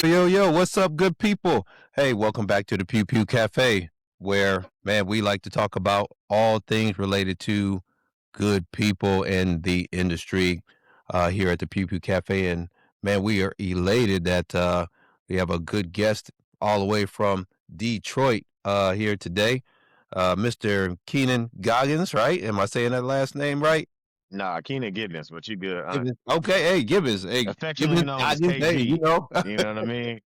Yo, what's up, good people? Hey, welcome back to the Pew Pew Cafe, where, man, we like to talk about all things related to good people in the industry here at the Pew Pew Cafe. And, man, we are elated that we have a good guest all the way from Detroit here today, Mr. Keenan Goggins, right? Am I saying that last name right? Nah, Keenan Gibbons, but you good. Gibbons. Okay, hey, Gibbons. Hey, Affectionately Gibbons known as Goggins. Hey, KG. you know. You know what I mean?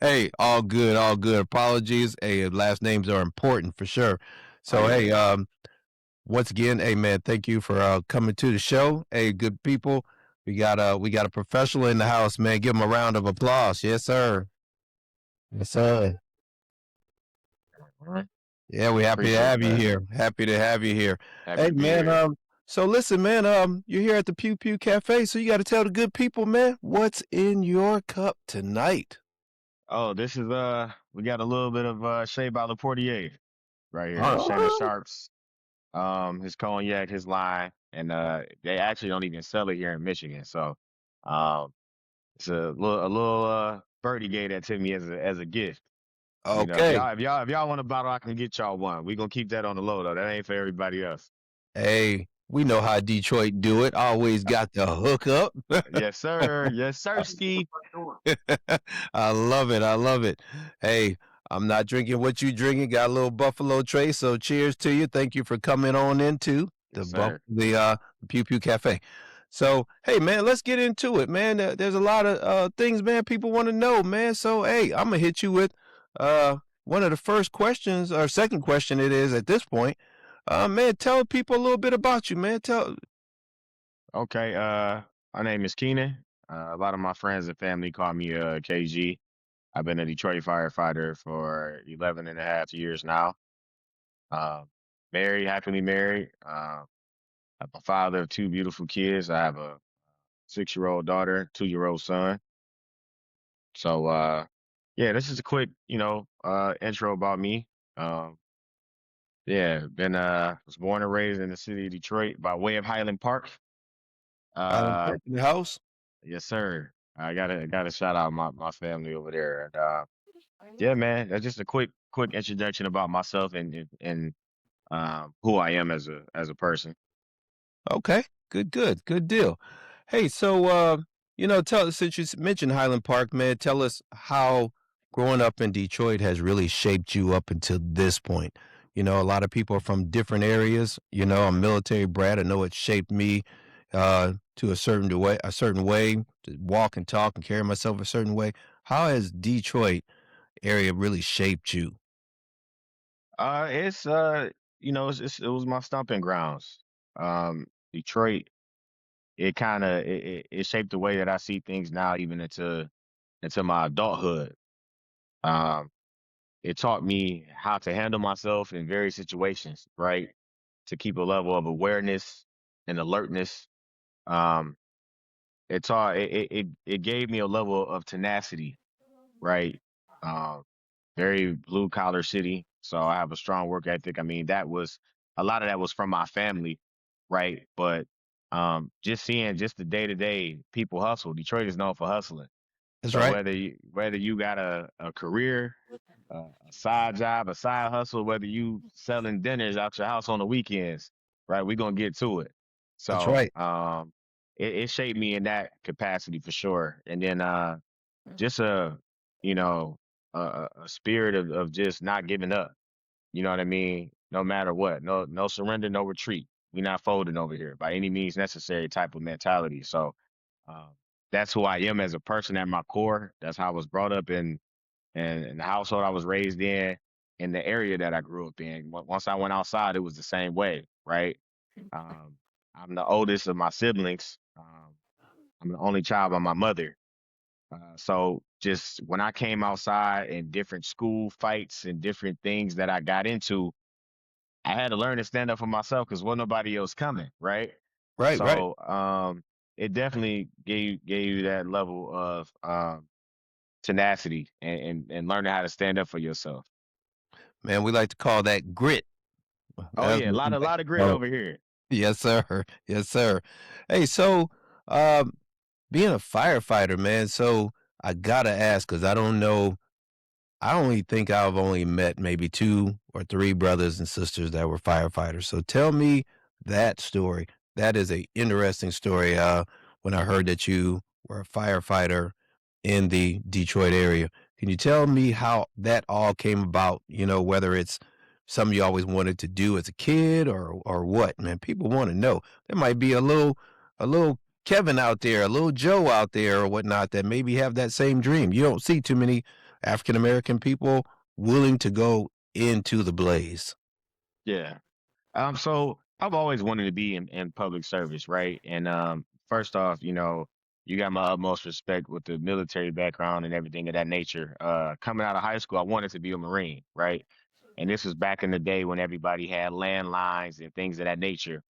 Hey, all good, all good. Apologies. Hey, last names are important for sure. Oh So, hey, yeah. once again, hey man, thank you for coming to the show. Hey, good people, we got a professional in the house, man. Give him a round of applause. Yes, sir. Yes, sir. All right. Yeah, we're happy to Appreciate have you that. here. Happy to have you here. Happy Hey, to be man. here. So listen, man. You're here at the Pew Pew Cafe, so you got to tell the good people, man, what's in your cup tonight. Oh, this is we got a little bit of Shea by Portier right here. Shannon Oh, Sharps, his cognac, his line, and they actually don't even sell it here in Michigan. So um it's a little birdie gave that to me as a gift. You know, if okay. y'all want a bottle, I can get y'all one. We gonna keep that on the low though. That ain't for everybody else. Hey, we know how Detroit do it. Always got the hookup. Yes, sir. Yes, sir, Ski. I love it. I love it. Hey, I'm not drinking what you drinking. Got a little Buffalo Trace. So cheers to you. Thank you for coming on into the Yes, sir. Pew Pew Cafe. So hey man, let's get into it, man. There's a lot of things, man. People want to know, man. So hey, I'm gonna hit you with one of the first questions or second question it is at this point. Man, tell people a little bit about you, man. Tell. Okay. My name is Keenan. A lot of my friends and family call me KG. I've been a Detroit firefighter for 11 and a half years now. Uh, Married, happily married. I'm a father of two beautiful kids. I have a 6-year-old daughter, 2-year-old son. So, yeah, this is a quick, intro about me. Um, yeah, was born and raised in the city of Detroit by way of Highland Park. Island Uh, Park in the house. Yes, sir. I gotta shout out my family over there. And yeah, man, that's just a quick introduction about myself and who I am as a person. Okay, good deal. Hey, so tell us since you mentioned Highland Park, man, tell us how growing up in Detroit has really shaped you up until this point. You know, a lot of people are from different areas. You know, I'm military brat. I know it shaped me to a certain way to walk and talk and carry myself a certain way. How has Detroit area really shaped you? It's it was my stomping grounds. Detroit, it shaped the way that I see things now, even into my adulthood. Um, it taught me how to handle myself in various situations, right? To keep a level of awareness and alertness. Um, it gave me a level of tenacity, right? Um, Very blue collar city, so I have a strong work ethic. I mean, that was a lot of that was from my family, right? But just seeing just the day to day people hustle. Detroit is known for hustling. That's So right. whether you got a career, a side job, a side hustle, whether you selling dinners out your house on the weekends, right? We're gonna get to it. That's So right. it shaped me in that capacity for sure. And then just you know a spirit of just not giving up. You know what I mean? No matter what, no surrender, no retreat. We not folding over here by any means necessary type of mentality. So um, that's who I am as a person at my core. That's how I was brought up in the household I was raised in the area that I grew up in. Once I went outside, it was the same way, right? Um, I'm the oldest of my siblings. I'm the only child by my mother. So just when I came outside and different school fights and different things that I got into, I had to learn to stand up for myself because wasn't nobody else coming, right? Right. So it definitely gave you that level of tenacity and learning how to stand up for yourself. Man, we like to call that grit. Oh That's yeah, a what lot we of like lot to of grit call it. over here. Yes, sir. Yes, sir. Hey, so um, being a firefighter, man. So I gotta ask because I don't know. I only think I've only met maybe 2 or 3 brothers and sisters that were firefighters, so tell me that story. That is a interesting story, when I heard that you were a firefighter in the Detroit area. Can you tell me how that all came about, whether it's something you always wanted to do as a kid or what, man? People wanna know. There might be a little Kevin out there, a little Joe out there or whatnot that maybe have that same dream. You don't see too many African American people willing to go into the blaze. Yeah. So I've always wanted to be in public service, right? And first off, you got my utmost respect with the military background and everything of that nature. Coming out of high school, I wanted to be a Marine, right? And this was back in the day when everybody had landlines and things of that nature.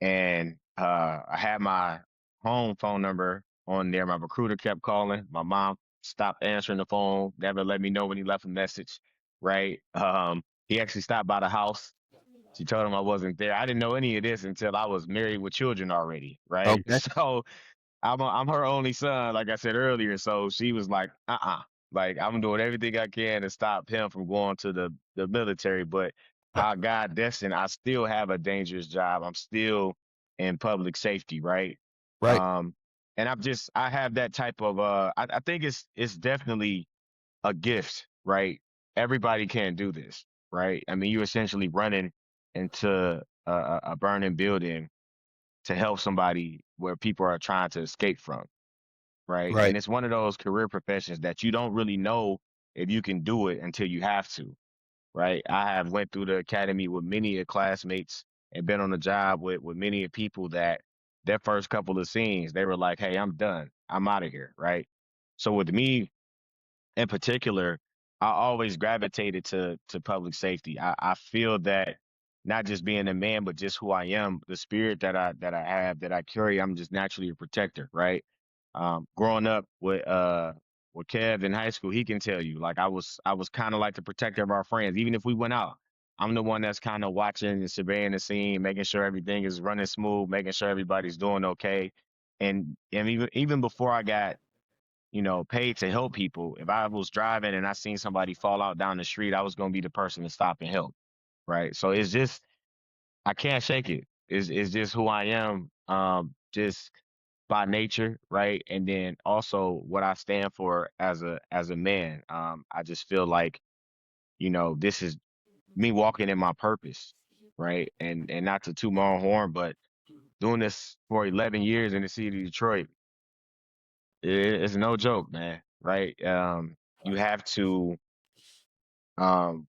And I had my home phone number on there. My recruiter kept calling. My mom stopped answering the phone, never let me know when he left a message, right? He actually stopped by the house. She told him I wasn't there. I didn't know any of this until I was married with children already, right? Okay. So I'm her only son, like I said earlier. So she was like, like I'm doing everything I can to stop him from going to the military. But how God destined, I still have a dangerous job. I'm still in public safety, right? Right, Um, and I have that type of I think it's definitely a gift, right? Everybody can't do this, right? I mean, you're essentially running into a burning building to help somebody where people are trying to escape from, right? right, And it's one of those career professions that you don't really know if you can do it until you have to, right? I have went through the academy with many of classmates and been on the job with many of people that their first couple of scenes, they were like, "Hey, I'm done. I'm out of here," right? So with me, in particular, I always gravitated to public safety. I feel that not just being a man, but just who I am, the spirit that I have, that I carry, I'm just naturally a protector, right? Growing up with Kev in high school, he can tell you, like I was kind of like the protector of our friends, even if we went out. I'm the one that's kind of watching and surveying the scene, making sure everything is running smooth, making sure everybody's doing okay. And even before I got paid to help people. If I was driving and I seen somebody fall out down the street, I was gonna be the person to stop and help. Right. So it's just I can't shake it. It's just who I am, just by nature, right? And then also what I stand for as a man. I just feel like, this is me walking in my purpose, right? And not to toot my own horn, but doing this for 11 years in the city of Detroit, it's no joke, man, right? You have to um,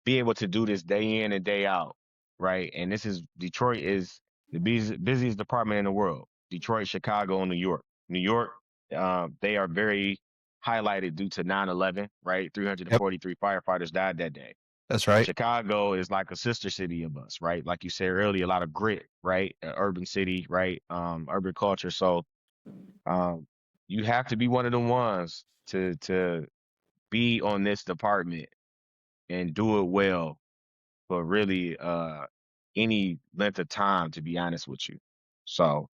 be able to do this day in and day out, right? And Detroit is the busiest department in the world. Detroit, Chicago, and New York. New York, they are very highlighted due to 9/11, right? yep, 343 firefighters died that day. that's right, Chicago is like a sister city of us, right? Like you said earlier, a lot of grit, right? Urban city, right? Urban culture. So um, you have to be one of the ones to be on this department and do it well for really any length of time, to be honest with you. So,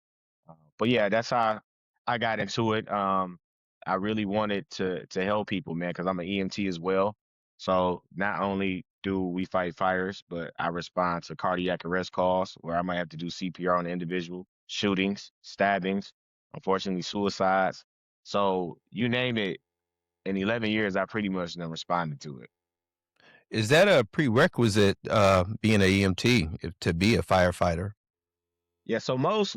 but yeah, that's how I got into it. I really wanted to help people, man, because I'm an EMT as well. So not only do we fight fires, but I respond to cardiac arrest calls where I might have to do CPR on the individual, shootings, stabbings, unfortunately suicides. So you name it, in 11 years, I pretty much done responded to it. Is that a prerequisite, being a EMT, to be a firefighter? Yeah, so most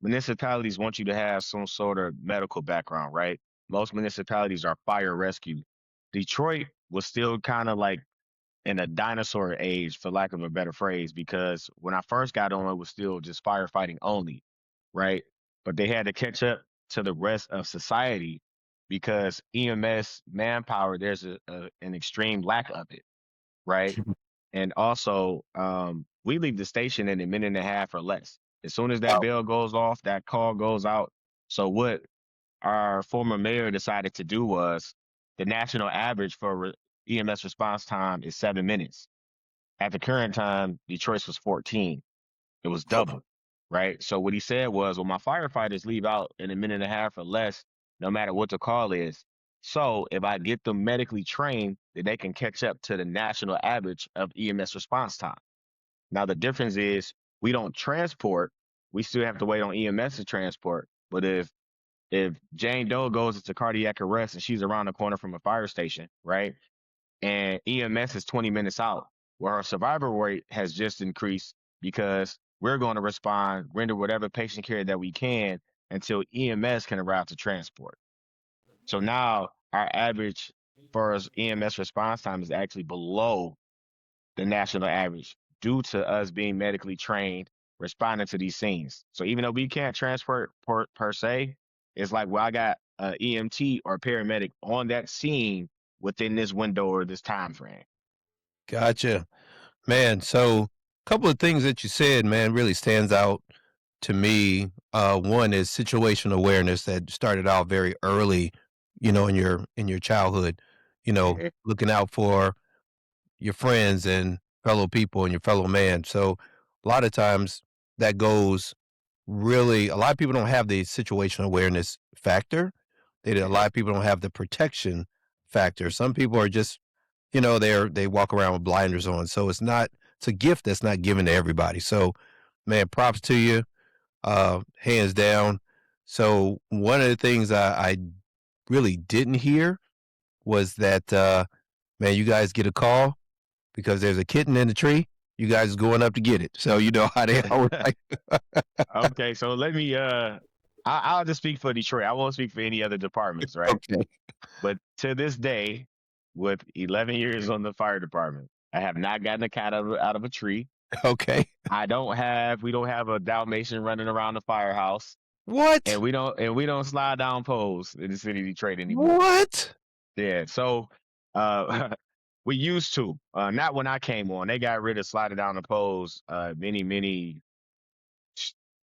municipalities want you to have some sort of medical background, right? Most municipalities are fire rescue. Detroit was still kind of like in a dinosaur age, for lack of a better phrase, because when I first got on, it was still just firefighting only, right? But they had to catch up to the rest of society because EMS manpower, there's an extreme lack of it, right? And also, we leave the station in a minute and a half or less. As soon as that Wow. bell goes off, that call goes out. So what our former mayor decided to do was the national average for EMS response time is 7 minutes. At the current time, Detroit's was 14. It was double, right? So what he said was, well, my firefighters leave out in a minute and a half or less. no matter what the call is. So if I get them medically trained, then they can catch up to the national average of EMS response time. Now the difference is we don't transport. We still have to wait on EMS to transport. But if Jane Doe goes into cardiac arrest and she's around the corner from a fire station, right? And EMS is 20 minutes out, where our survival rate has just increased because we're going to respond, render whatever patient care that we can until EMS can arrive to transport. So now our average for us EMS response time is actually below the national average due to us being medically trained responding to these scenes. So even though we can't transport per se, it's like, well, I got a EMT or paramedic on that scene within this window or this time frame. Gotcha. Man, so a couple of things that you said, man, really stands out to me. One is situational awareness that started out very early, in your childhood, Mhm. looking out for your friends and fellow people and your fellow man. So a lot of times that goes really a lot of people don't have the situational awareness factor. A Mhm. lot of people don't have the protection factor. Some people are just, they walk around with blinders on. So it's a gift that's not given to everybody. So man, props to you, hands down. So one of the things I really didn't hear was that man, you guys get a call because there's a kitten in the tree. You guys is going up to get it. So you know how they always like. Okay, so let me I'll just speak for Detroit. I won't speak for any other departments, right? Okay. But to this day, with 11 years on the fire department, I have not gotten a cat out of a tree. Okay. We don't have a Dalmatian running around the firehouse, What? and we don't slide down poles in the city of Detroit anymore. What? Yeah, so we used to. Not when I came on. They got rid of sliding down the poles many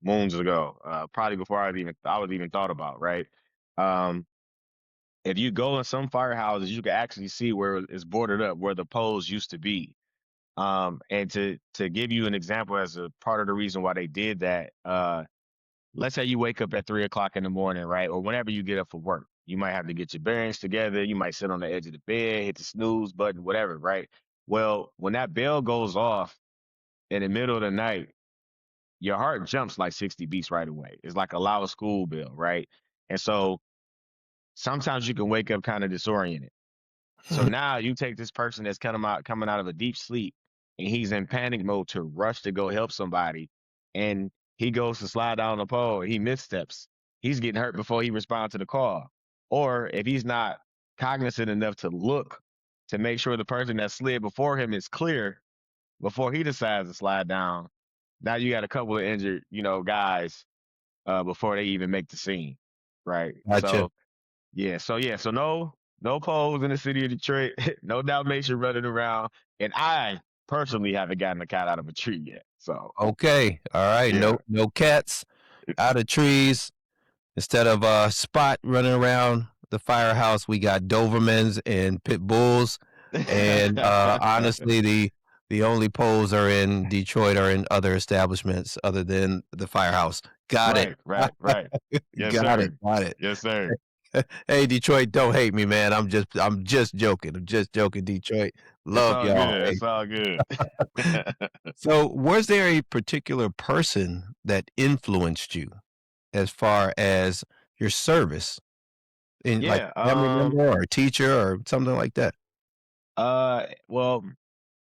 moons ago. Probably before I was even thought about, right? Um, if you go in some firehouses, you can actually see where it's boarded up, where the poles used to be. And to give you an example as a part of the reason why they did that, let's say you wake up at 3 o'clock in the morning, right? Or whenever you get up for work. You might have to get your bearings together. You might sit on the edge of the bed, hit the snooze button, whatever, right? Well, when that bell goes off in the middle of the night, your heart jumps like 60 beats right away. It's like a loud school bell, right? And so sometimes you can wake up kind of disoriented. So now you take this person that's coming out of a deep sleep and he's in panic mode to rush to go help somebody, and he goes to slide down the pole, he missteps. He's getting hurt before he responds to the call. Or if he's not cognizant enough to look to make sure the person that slid before him is clear before he decides to slide down, now you got a couple of injured, guys before they even make the scene. Right. Gotcha. So no poles in the city of Detroit, no Dalmatian running around, and I personally haven't gotten a cat out of a tree yet. So Okay. All right. yeah. No cats out of trees. Instead of Spot running around the firehouse, we got Dobermans and pit bulls. And honestly, the only poles are in Detroit or in other establishments other than the firehouse. Got it. Right. Yes, Got it. sir. Got it. Yes, sir. Hey, Detroit, don't hate me, man. I'm just joking. I'm just joking, Detroit. It's Love all y'all. good. Hey. It's all good. So, was there a particular person that influenced you as far as your service in like Yeah. a family member or a teacher or something like that? Well,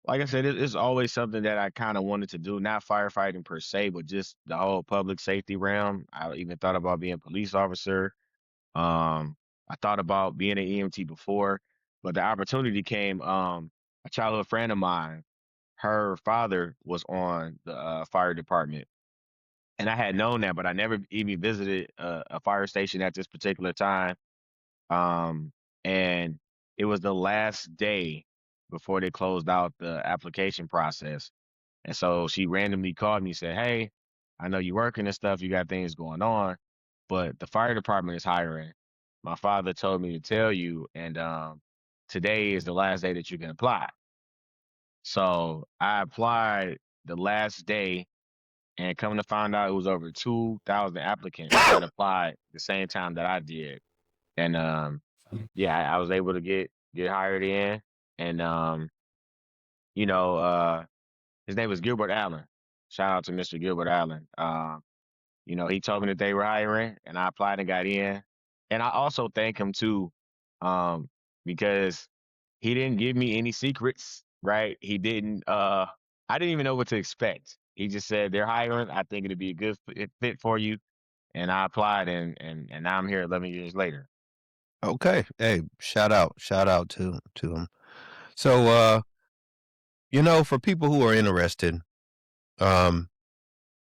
like I said, it's always something that I kind of wanted to do, not firefighting per se, but just the whole public safety realm. I even thought about being a police officer. I thought about being an EMT before, but the opportunity came. A childhood friend of mine, her father was on the fire department, and I had known that, but I never even visited a fire station at this particular time. Um, and it was the last day before they closed out the application process, and so she randomly called me and said, "Hey, I know you're working and stuff. You got things going on, but the fire department is hiring. My father told me to tell you, and today is the last day that you can apply." So I applied the last day, and come to find out, it was over 2,000 applicants that applied the same time that I did. And yeah, I was able to get hired in, and you know, his name was Gilbert Allen. Shout out to Mr. Gilbert Allen. He told me that they were hiring, and I applied and got in. And I also thank him too, um, because he didn't give me any secrets, right? He didn't. I didn't even know what to expect. He just said they're hiring. I think it'd be a good fit for you, and I applied, and now I'm here 11 years later. Okay. Hey, shout out to him. So, for people who are interested, um,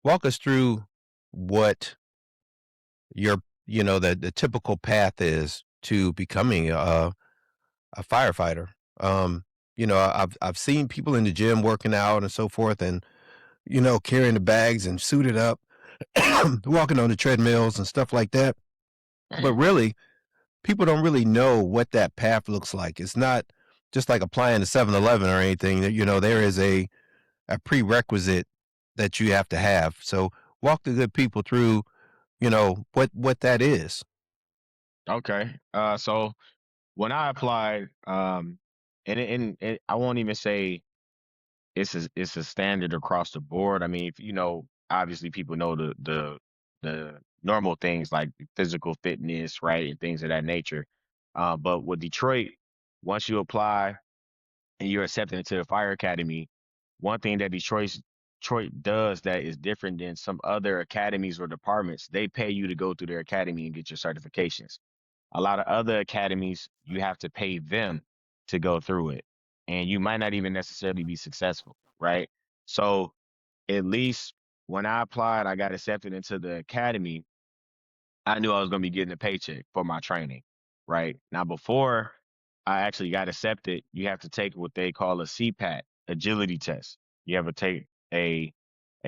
walk us through what your, the typical path is to becoming a firefighter. Um, I've seen people in the gym working out and so forth, and carrying the bags and suited up, walking on the treadmills and stuff like that. But really, people don't really know what that path looks like. It's not just like applying to 7-Eleven or anything. There is a prerequisite that you have to have. So walk the good people through, what that is. Okay. So when I applied, and I won't even say it's a standard across the board. I mean, if, obviously people know the normal things like physical fitness, right, and things of that nature. But with Detroit, once you apply and you're accepted into the fire academy, one thing that Detroit does that is different than some other academies or departments, they pay you to go through their academy and get your certifications. A lot of other academies, you have to pay them to go through it, and you might not even necessarily be successful, right? So at least when I applied, I got accepted into the academy. I knew I was going to be getting a paycheck for my training, right? Now, before I actually got accepted, you have to take what they call a CPAT agility test. You have to take a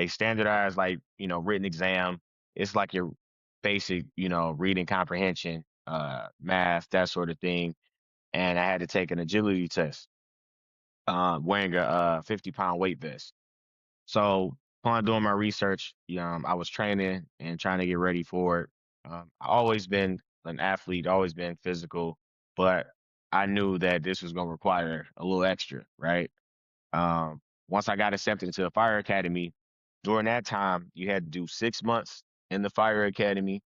standardized, like, written exam. It's like your basic, reading comprehension, math, that sort of thing. And I had to take an agility test, wearing a 50-pound weight vest. So upon doing my research, I was training and trying to get ready for it. I always been an athlete, always been physical, but I knew that this was going to require a little extra, right? Once I got accepted into the fire academy, during that time, you had to do 6 months in the fire academy,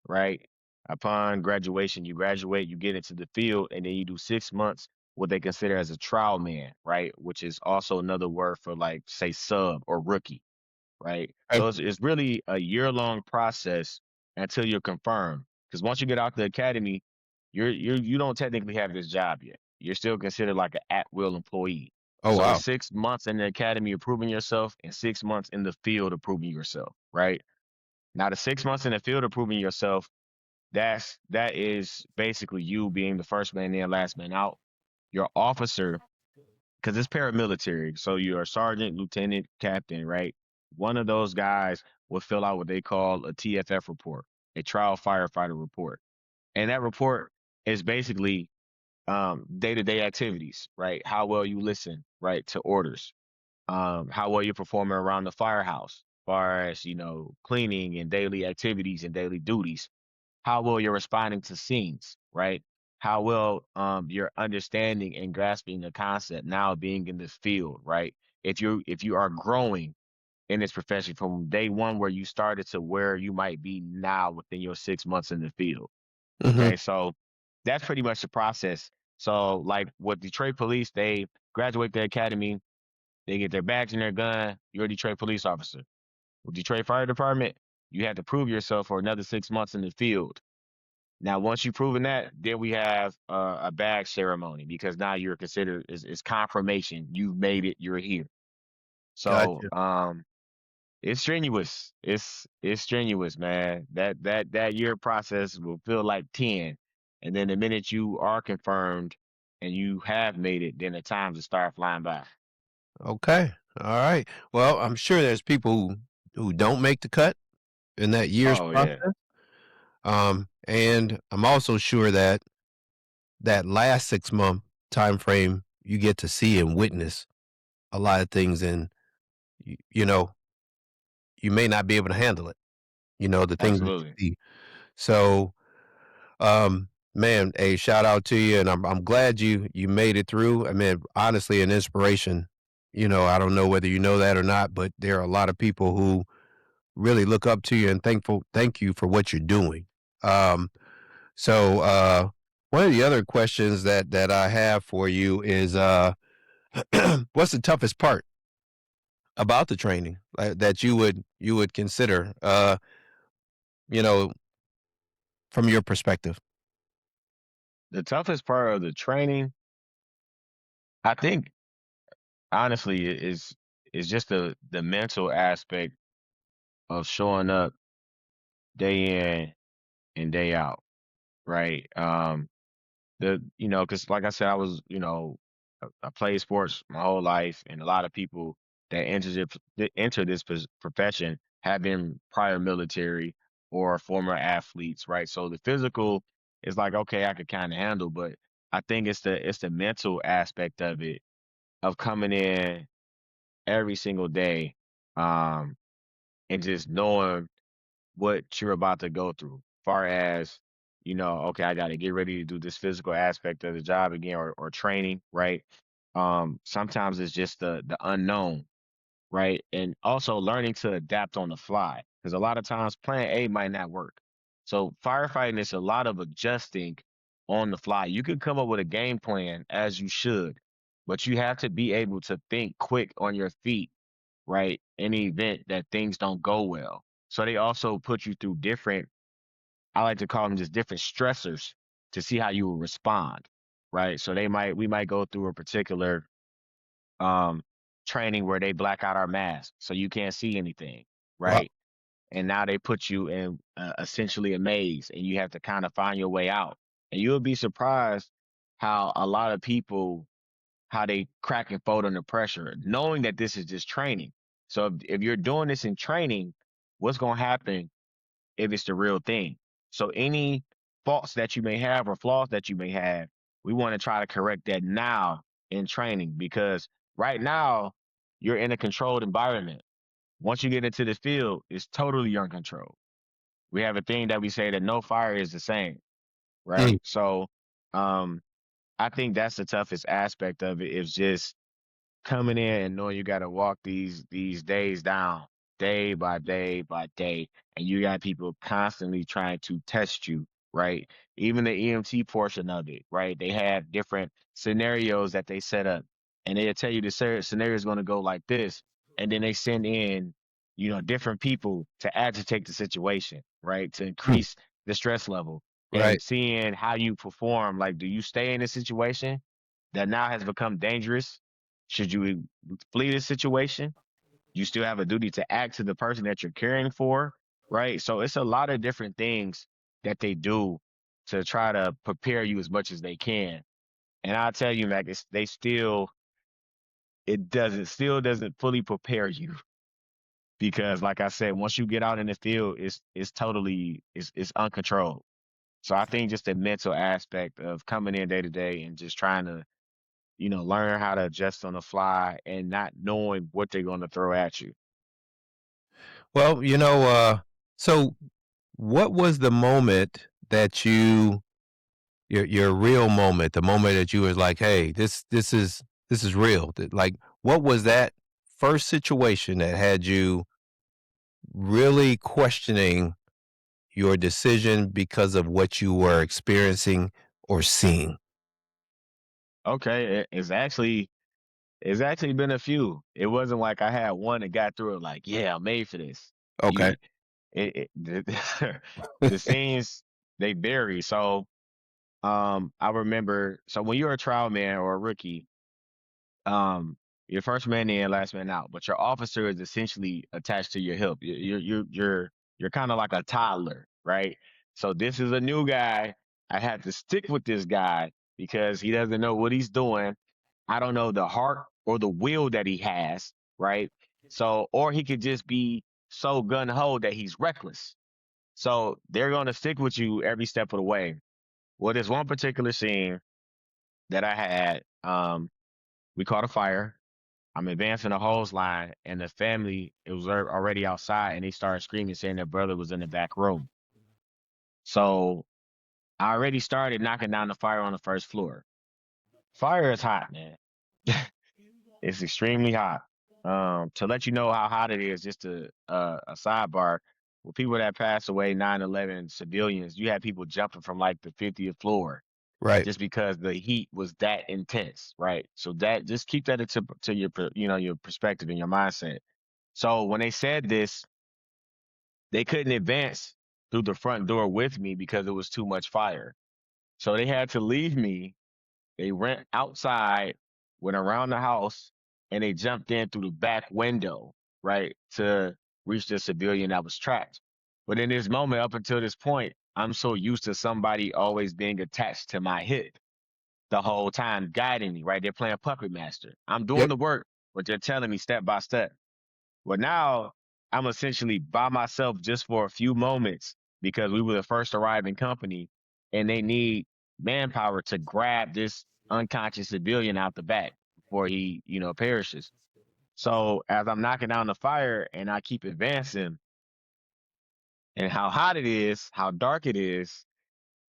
right? Upon graduation, you graduate, you get into the field, and then you do 6 months what they consider as a trial man, right? Which is also another word for, like, say, sub or rookie, right? Okay. So it's really a year-long process until you're confirmed. Because once you get out the academy, you don't technically have this job yet. You're still considered like an at-will employee. Oh, So it's wow. 6 months in the academy of proving yourself and 6 months in the field of proving yourself, right? Now the 6 months in the field of proving yourself, that is basically you being the first man in, last man out. Your officer, because it's paramilitary. So you're a sergeant, lieutenant, captain, right? One of those guys will fill out what they call a TFF report, a trial firefighter report. And that report is basically day-to-day activities, right? How well you listen, right, to orders, how well you're performing around the firehouse, as far as, cleaning and daily activities and daily duties, how well you're responding to scenes, right? How well you're understanding and grasping the concept now being in this field, right? If you are growing in this profession from day one where you started to where you might be now within your 6 months in the field. Mhm. Okay, so that's pretty much the process. So like with Detroit police, they graduate the academy, they get their badge and their gun, you're a Detroit police officer. With Detroit Fire Department, you have to prove yourself for another 6 months in the field. Now, once you've proven that, then we have a badge ceremony because now you're considered is confirmation. You've made it. You're here. So Gotcha. it's strenuous. It's strenuous, man. That year process will feel like 10, and then the minute you are confirmed and you have made it, then the times will start flying by. Okay. All right. Well, I'm sure there's people who don't make the cut in that year's Oh yeah, process. And I'm also sure that that last 6-month time frame, you get to see and witness a lot of things, and you, you know, you may not be able to handle it. The things that absolutely. you see. So, man, a shout out to you, and I'm glad you made it through. I mean, honestly, an inspiration. You know, I don't know whether you know that or not, but there are a lot of people who really look up to you and thank you for what you're doing. Um, so one of the other questions that I have for you is what's the toughest part about the training that you would consider you know, from your perspective? The toughest part of the training, I think, honestly, is just the mental aspect of showing up day in and day out, right? Because like I said, I was, I played sports my whole life, and a lot of people that enter this profession have been prior military or former athletes, right? So the physical is like, okay, I could kind of handle, but I think it's the mental aspect of it, of coming in every single day, um, and just knowing what you're about to go through. Far as, okay, I got to get ready to do this physical aspect of the job again, or training, right? Sometimes it's just the unknown, right? And also learning to adapt on the fly, because a lot of times plan A might not work. So firefighting is a lot of adjusting on the fly. You can come up with a game plan as you should, but you have to be able to think quick on your feet, right? In the event that things don't go well. So they also put you through different, I like to call them just different stressors to see how you will respond, right? So we might go through a particular um training where they black out our mask so you can't see anything, Wow. right? And now they put you in essentially a maze, and you have to kind of find your way out. And you'll be surprised how a lot of people, how they crack and fold under pressure, knowing that this is just training. So if you're doing this in training, what's going to happen if it's the real thing? So any faults that you may have or flaws that you may have, we want to try to correct that now in training, because right now you're in a controlled environment. Once you get into the field, it's totally uncontrolled. We have a thing that we say that no fire is the same, Mm, right? So um, I think that's the toughest aspect of it, is just coming in and knowing you got to walk these days down, day by day by day, and you got people constantly trying to test you, right? Even the EMT portion of it, right? They have different scenarios that they set up, and they'll tell you the scenario is going to go like this, and then they send in, different people to agitate the situation, right? To mm, increase the stress level, right. and seeing how you perform. Like, do you stay in a situation that now has become dangerous? Should you flee the situation? You still have a duty to act to the person that you're caring for, right? So it's a lot of different things that they do to try to prepare you as much as they can. And I'll tell you, Mac, they still, it doesn't still doesn't fully prepare you, because, like I said, once you get out in the field, it's totally, it's uncontrolled. So I think just the mental aspect of coming in day to day and just trying to, learn how to adjust on the fly and not knowing what they're going to throw at you. Well, so what was the moment that your real moment, the moment that you was like, "Hey, this is real." Like, what was that first situation that had you really questioning your decision because of what you were experiencing or seeing? Okay, it's actually been a few. It wasn't like I had one that got through it like, yeah, I'm made for this. Okay. You the scenes, they vary. So I remember, so when you're a trial man or a rookie, um, you're first man in, last man out, but your officer is essentially attached to your hip. You're kind of like a toddler, right? So this is a new guy. I had to stick with this guy because he doesn't know what he's doing. I don't know the heart or the will that he has, right? So, or he could just be so gun ho that he's reckless. So they're gonna stick with you every step of the way. Well, there's one particular scene that I had. We caught a fire. I'm advancing the hose line, and the family, it was already outside, and they started screaming, saying their brother was in the back room. So I already started knocking down the fire on the first floor. Fire is hot, man. It's extremely hot. To let you know how hot it is, just a sidebar. With people that passed away, 9/11 civilians, you had people jumping from like the 50th floor Right. just because the heat was that intense, right? So that just keep that into to your your perspective and your mindset. So when they said this, they couldn't advance through the front door with me because it was too much fire. So they had to leave me. They went outside, went around the house, and they jumped in through the back window, right, to reach the civilian that was trapped. But in this moment, up until this point, I'm so used to somebody always being attached to my hip the whole time, guiding me, right? They're playing puppet master. I'm doing Yep. the work, but they're telling me step by step. Well, now I'm essentially by myself just for a few moments because we were the first arriving company and they need manpower to grab this unconscious civilian out the back before he, perishes. So as I'm knocking down the fire and I keep advancing and how hot it is, how dark it is,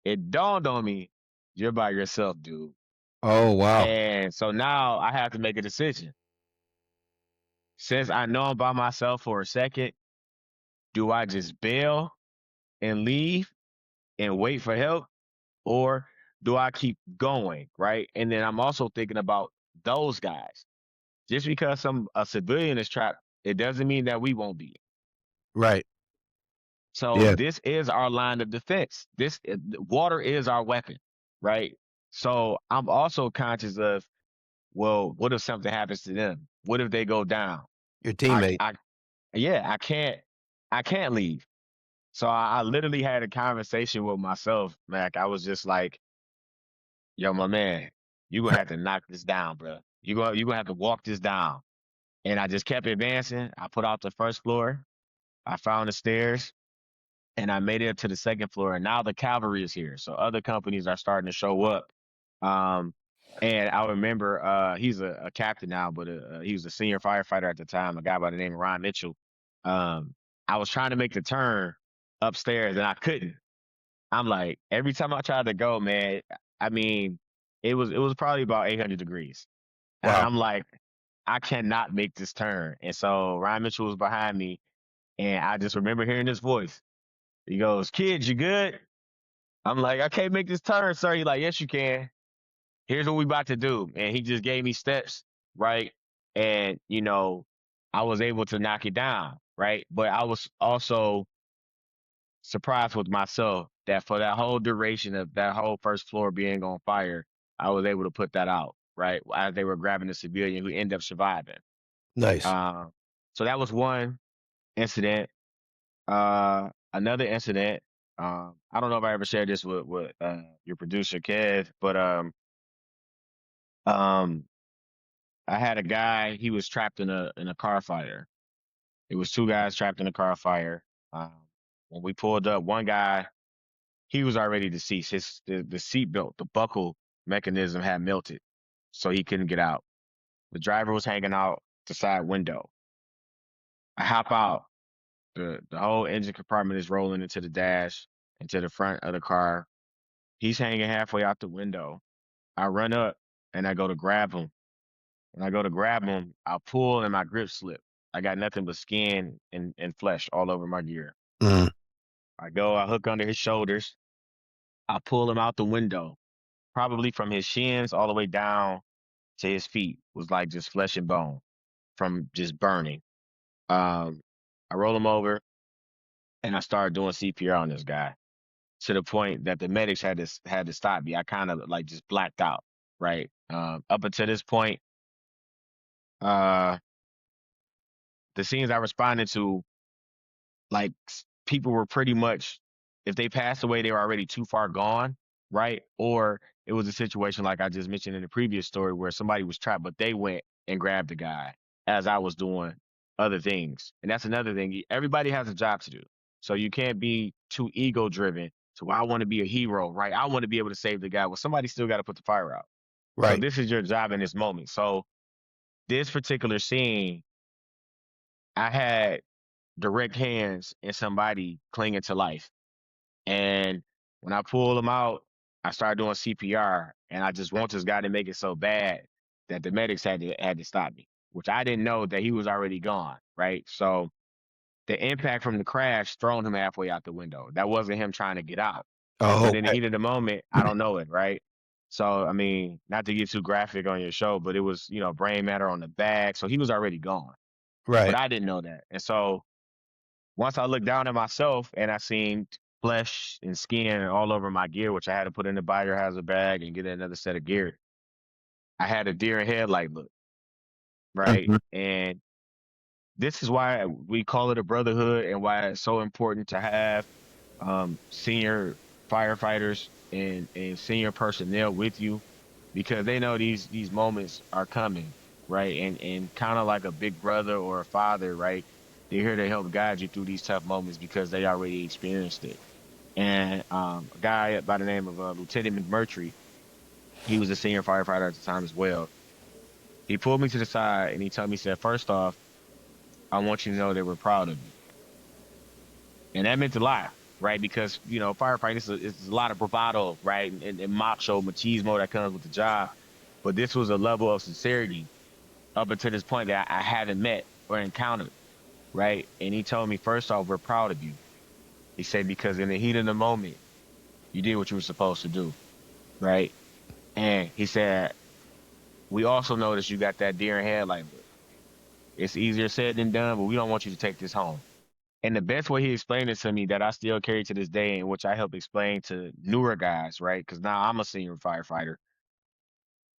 it dawned on me, you're by yourself, dude. Oh, wow. And so now I have to make a decision. Since I know I'm by myself for a second, do I just bail and leave and wait for help, or do I keep going, right? And then I'm also thinking about those guys. Just because some a civilian is trapped, it doesn't mean that we won't be. Right. So Yeah. this is our line of defense. Water is our weapon, right? So I'm also conscious of, well, what if something happens to them? What if they go down? Your I, teammate. I, yeah, I can't leave. So I literally had a conversation with myself, Mac. I was just like, yo, my man, you gonna have to knock this down, bro. You gonna have to walk this down. And I just kept advancing. I put out the first floor. I found the stairs, and I made it up to the second floor. And now the cavalry is here, so other companies are starting to show up. Um, and I remember he's a captain now, but he was a senior firefighter at the time, a guy by the name of Ron Mitchell. I was trying to make the turn upstairs, and I couldn't. I'm like, every time I tried to go, man, I mean, it was probably about 800 degrees. And Wow. I'm like, I cannot make this turn. And so Ryan Mitchell was behind me, and I just remember hearing this voice. He goes, "Kids, you good?" I'm like, "I can't make this turn, sir." He's like, "Yes, you can. Here's what we about to do." And he just gave me steps, right? And I was able to knock it down, right? But I was also surprised with myself that for that whole duration of that whole first floor being on fire, I was able to put that out, right? As they were grabbing the civilian who ended up surviving. Nice. Um, so that was one incident. Another incident. I don't know if I ever shared this with your producer Kev, but um, I had a guy. He was trapped in a car fire. It was two guys trapped in a car fire. Um, when we pulled up, one guy he was already deceased. The seat belt, the buckle mechanism had melted, so he couldn't get out. The driver was hanging out the side window. I hop out. The whole engine compartment is rolling into the dash, into the front of the car. He's hanging halfway out the window. I run up and I go to grab him. When I go to grab him, I pull and my grip slip. I got nothing but skin and flesh all over my gear. Mm. I hook under his shoulders. I pull him out the window, probably from his shins all the way down to his feet was like just flesh and bone from just burning. Um, I roll him over and I started doing CPR on this guy to the point that the medics had to stop me. I kind of like just blacked out, right? Up until this point, uh, the scenes I responded to, like people were pretty much, if they passed away, they were already too far gone, right? Or it was a situation like I just mentioned in the previous story where somebody was trapped, but they went and grabbed the guy as I was doing other things. And that's another thing. Everybody has a job to do. So you can't be too ego driven. So I want to be a hero, right? I want to be able to save the guy. Well, somebody still got to put the fire out. So Right. this is your job in this moment. So this particular scene, I had direct hands and somebody clinging to life. And When I pulled him out, I started doing CPR, and I just want this guy to make it so bad that the medics had to stop me, which I didn't know that he was already gone, right? So the impact from the crash thrown him halfway out the window. That wasn't him trying to get out. Oh, But in the okay. heat of the moment, I don't know it, right? So I mean, not to get too graphic on your show, but it was, brain matter on the back. So he was already gone. But Right. I didn't know that. And so once I looked down at myself and I seen flesh and skin all over my gear, which I had to put in the biohazard bag and get another set of gear, I had a deer in headlight look, right? Mhm. And this is why we call it a brotherhood and why it's so important to have senior firefighters and senior personnel with you because they know these moments are coming, right? And kind of like a big brother or a father, right? They're here to help guide you through these tough moments because they already experienced it. And a guy by the name of Lieutenant McMurtry, he was a senior firefighter at the time as well. He pulled me to the side and he told me, he said, first off, I want you to know that we're proud of you. And that meant a lot, right? Because, firefighting is a lot of bravado, right? And macho, machismo that comes with the job. But this was a level of sincerity up until this point that I haven't met or encountered, right? And he told me, first off, we're proud of you. He said, because in the heat of the moment, you did what you were supposed to do, right? And he said, we also noticed you got that deer in headlight look. It's easier said than done, but we don't want you to take this home. And the best way he explained it to me that I still carry to this day, and which I help explain to newer guys, right? Because now I'm a senior firefighter.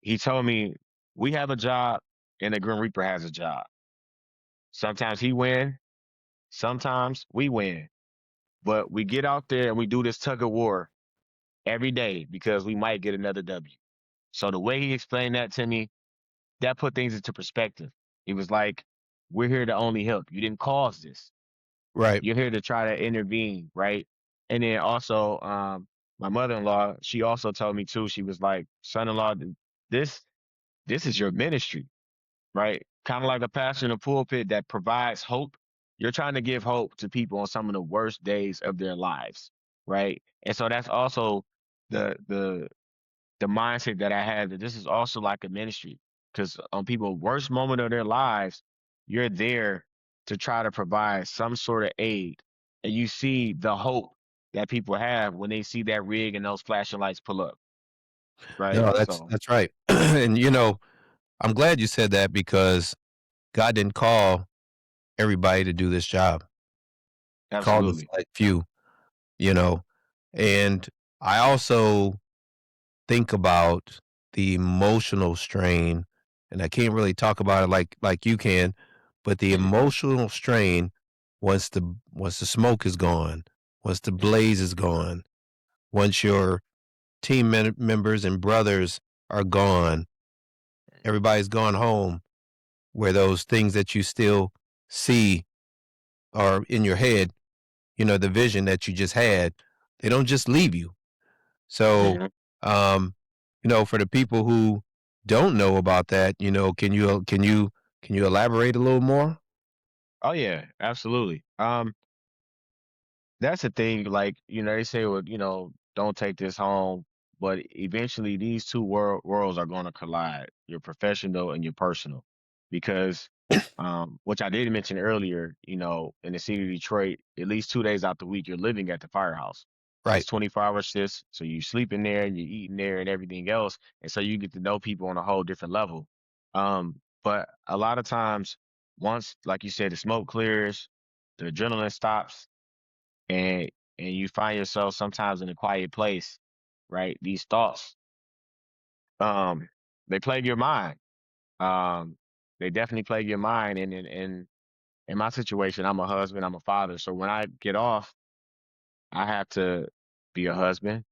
He told me we have a job and the Grim Reaper has a job. Sometimes he win, sometimes we win. But we get out there and we do this tug of war every day because we might get another W. So the way he explained that to me, that put things into perspective. It was like, we're here to only help. You didn't cause this. Right. You're here to try to intervene, right? And then also, my mother-in-law, she also told me too. She was like, "Son-in-law, this this is your ministry, right? Kind of like a pastor in a pulpit that provides hope. You're trying to give hope to people on some of the worst days of their lives, right? And so that's also the the mindset that I had that this is also like a ministry because on people's worst moment of their lives, you're there to try to provide some sort of aid. And you see the hope that people have when they see that rig and those flashing lights pull up, right? No, that's So, that's right. And, I'm glad you said that because God didn't call everybody to do this job. He called a absolutely. select few, you know? And I also think about the emotional strain, and I can't really talk about it like you can, but the Hmm. emotional strain once the smoke is gone, once the Hmm. blaze is gone, once your members and brothers are gone, everybody's gone home, where those things that you still see are in your head, the vision that you just had, they don't just leave you. So, Hmm. um, for the people who don't know about that, can you elaborate a little more? Oh yeah, absolutely. That's the thing. Like, they say, well, don't take this home, but eventually these two worlds are going to collide, your professional and your personal, because, which I did mention earlier, in the city of Detroit, at least 2 days out the week, you're living at the firehouse. Right. It's 24-hour shifts, so you sleeping there and you're eating there and everything else, and so you get to know people on a whole different level. But a lot of times, once, like you said, the smoke clears, the adrenaline stops and you find yourself sometimes in a quiet place, right? These thoughts, um, they plague your mind. Um, they definitely plague your mind. And in my situation, I'm a husband, I'm a father. So when I get off, I have to be a husband,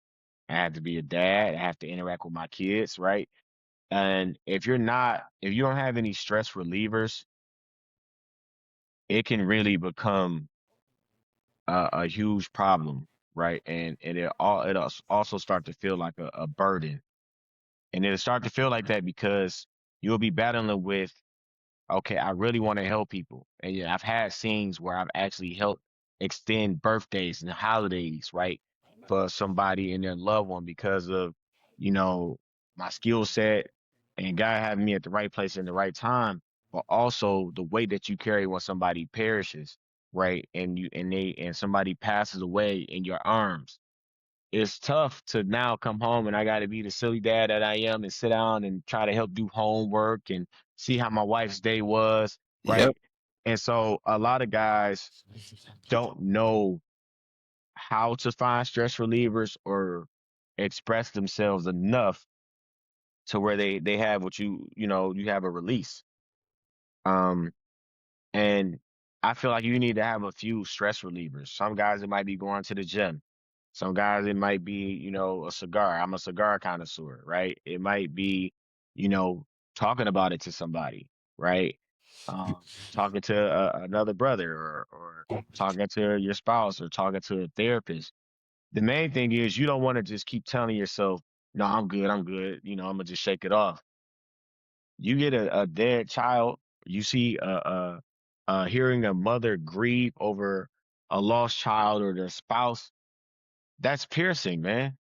I have to be a dad, I have to interact with my kids, right? And if you don't have any stress relievers, it can really become a huge problem, right? And it'll also start to feel like a burden. And it'll start to feel like that because you'll be battling with, okay, I really want to help people. And yeah, I've had scenes where I've actually helped extend birthdays and holidays, right? for somebody and their loved one because of, you know, my skill set and God having me at the right place in the right time, but also the way that you carry when somebody perishes, right? And somebody passes away in your arms. It's tough to now come home and I got to be the silly dad that I am and sit down and try to help do homework and see how my wife's day was, Yep. right? And so a lot of guys don't know how to find stress relievers or express themselves enough to where they have what you have a release. Um, and I feel like you need to have a few stress relievers. Some guys it might be going to the gym. Some guys it might be a cigar. I'm a cigar connoisseur, right? It might be you know talking about it to somebody, right? Um, talking to another brother or talking to your spouse or talking to a therapist. The main thing is you don't want to just keep telling yourself, "No, I'm good. I'm good. I'm gonna just shake it off." You get a dead child. You see hearing a mother grieve over a lost child or their spouse. That's piercing, man.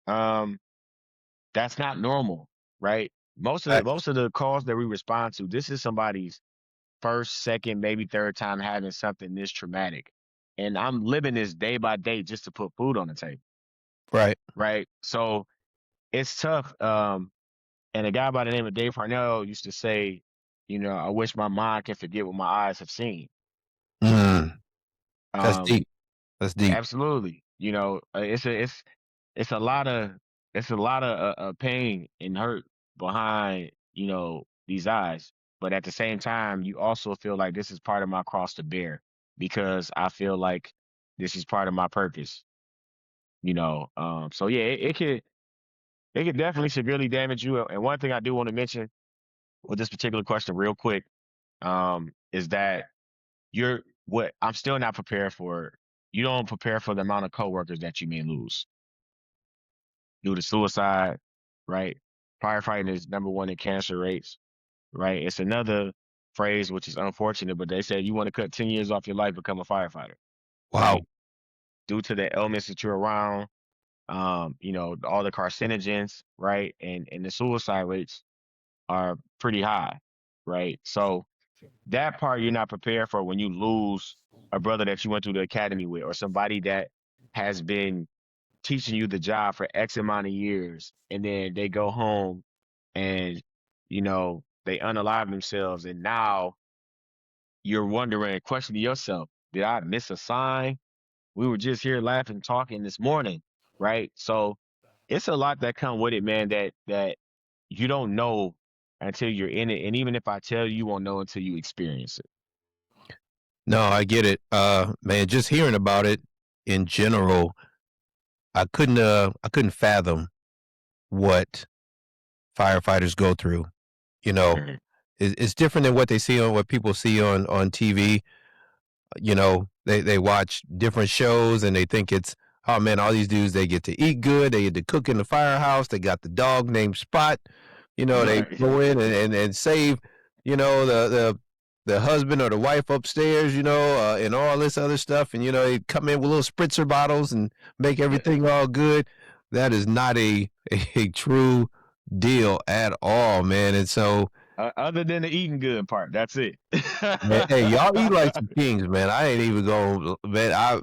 Um, that's not normal, right? Most of the Facts. most of the calls that we respond to, this is somebody's first, second, maybe third time having something this traumatic, and I'm living this day by day just to put food on the table, Right. right? So it's tough. And a guy by the name of Dave Harnell used to say, I wish my mind can forget what my eyes have seen. Mm, that's Um, deep. That's deep. absolutely. It's a lot of pain and hurt behind these eyes, but at the same time, you also feel like this is part of my cross to bear because I feel like this is part of my purpose. So yeah, it could definitely severely damage you. And one thing I do want to mention with this particular question, real quick, is that you're what I'm still not prepared for. You don't prepare for the amount of coworkers that you may lose due to suicide, right? Firefighting is number one in cancer rates, right? It's another phrase which is unfortunate, but they say you want to cut 10 years off your life, become a firefighter, Wow. right? Due to the elements that you're around, all the carcinogens, right? And the suicide rates are pretty high, right? So that part you're not prepared for when you lose a brother that you went through the academy with or somebody that has been teaching you the job for X amount of years and then they go home and they unalive themselves and now you're wondering, questioning yourself, did I miss a sign? We were just here laughing, talking this morning, right? So it's a lot that come with it, man, that you don't know until you're in it. And even if I tell you, you won't know until you experience it. No, I get it. Man, just hearing about it in general, I couldn't fathom what firefighters go through. You know, Mhm. it's different than what they see on what people see on TV. They watch different shows and they think it's, oh man, all these dudes, they get to eat good, they get to cook in the firehouse, they got the dog named Spot. They Right. go in and save, the husband or the wife upstairs, and all this other stuff. And they come in with little spritzer bottles and make everything all good. That is not a true deal at all, man. And so, Other than the eating good part, that's it. man, hey, y'all eat like some kings, man. I ain't even going, man.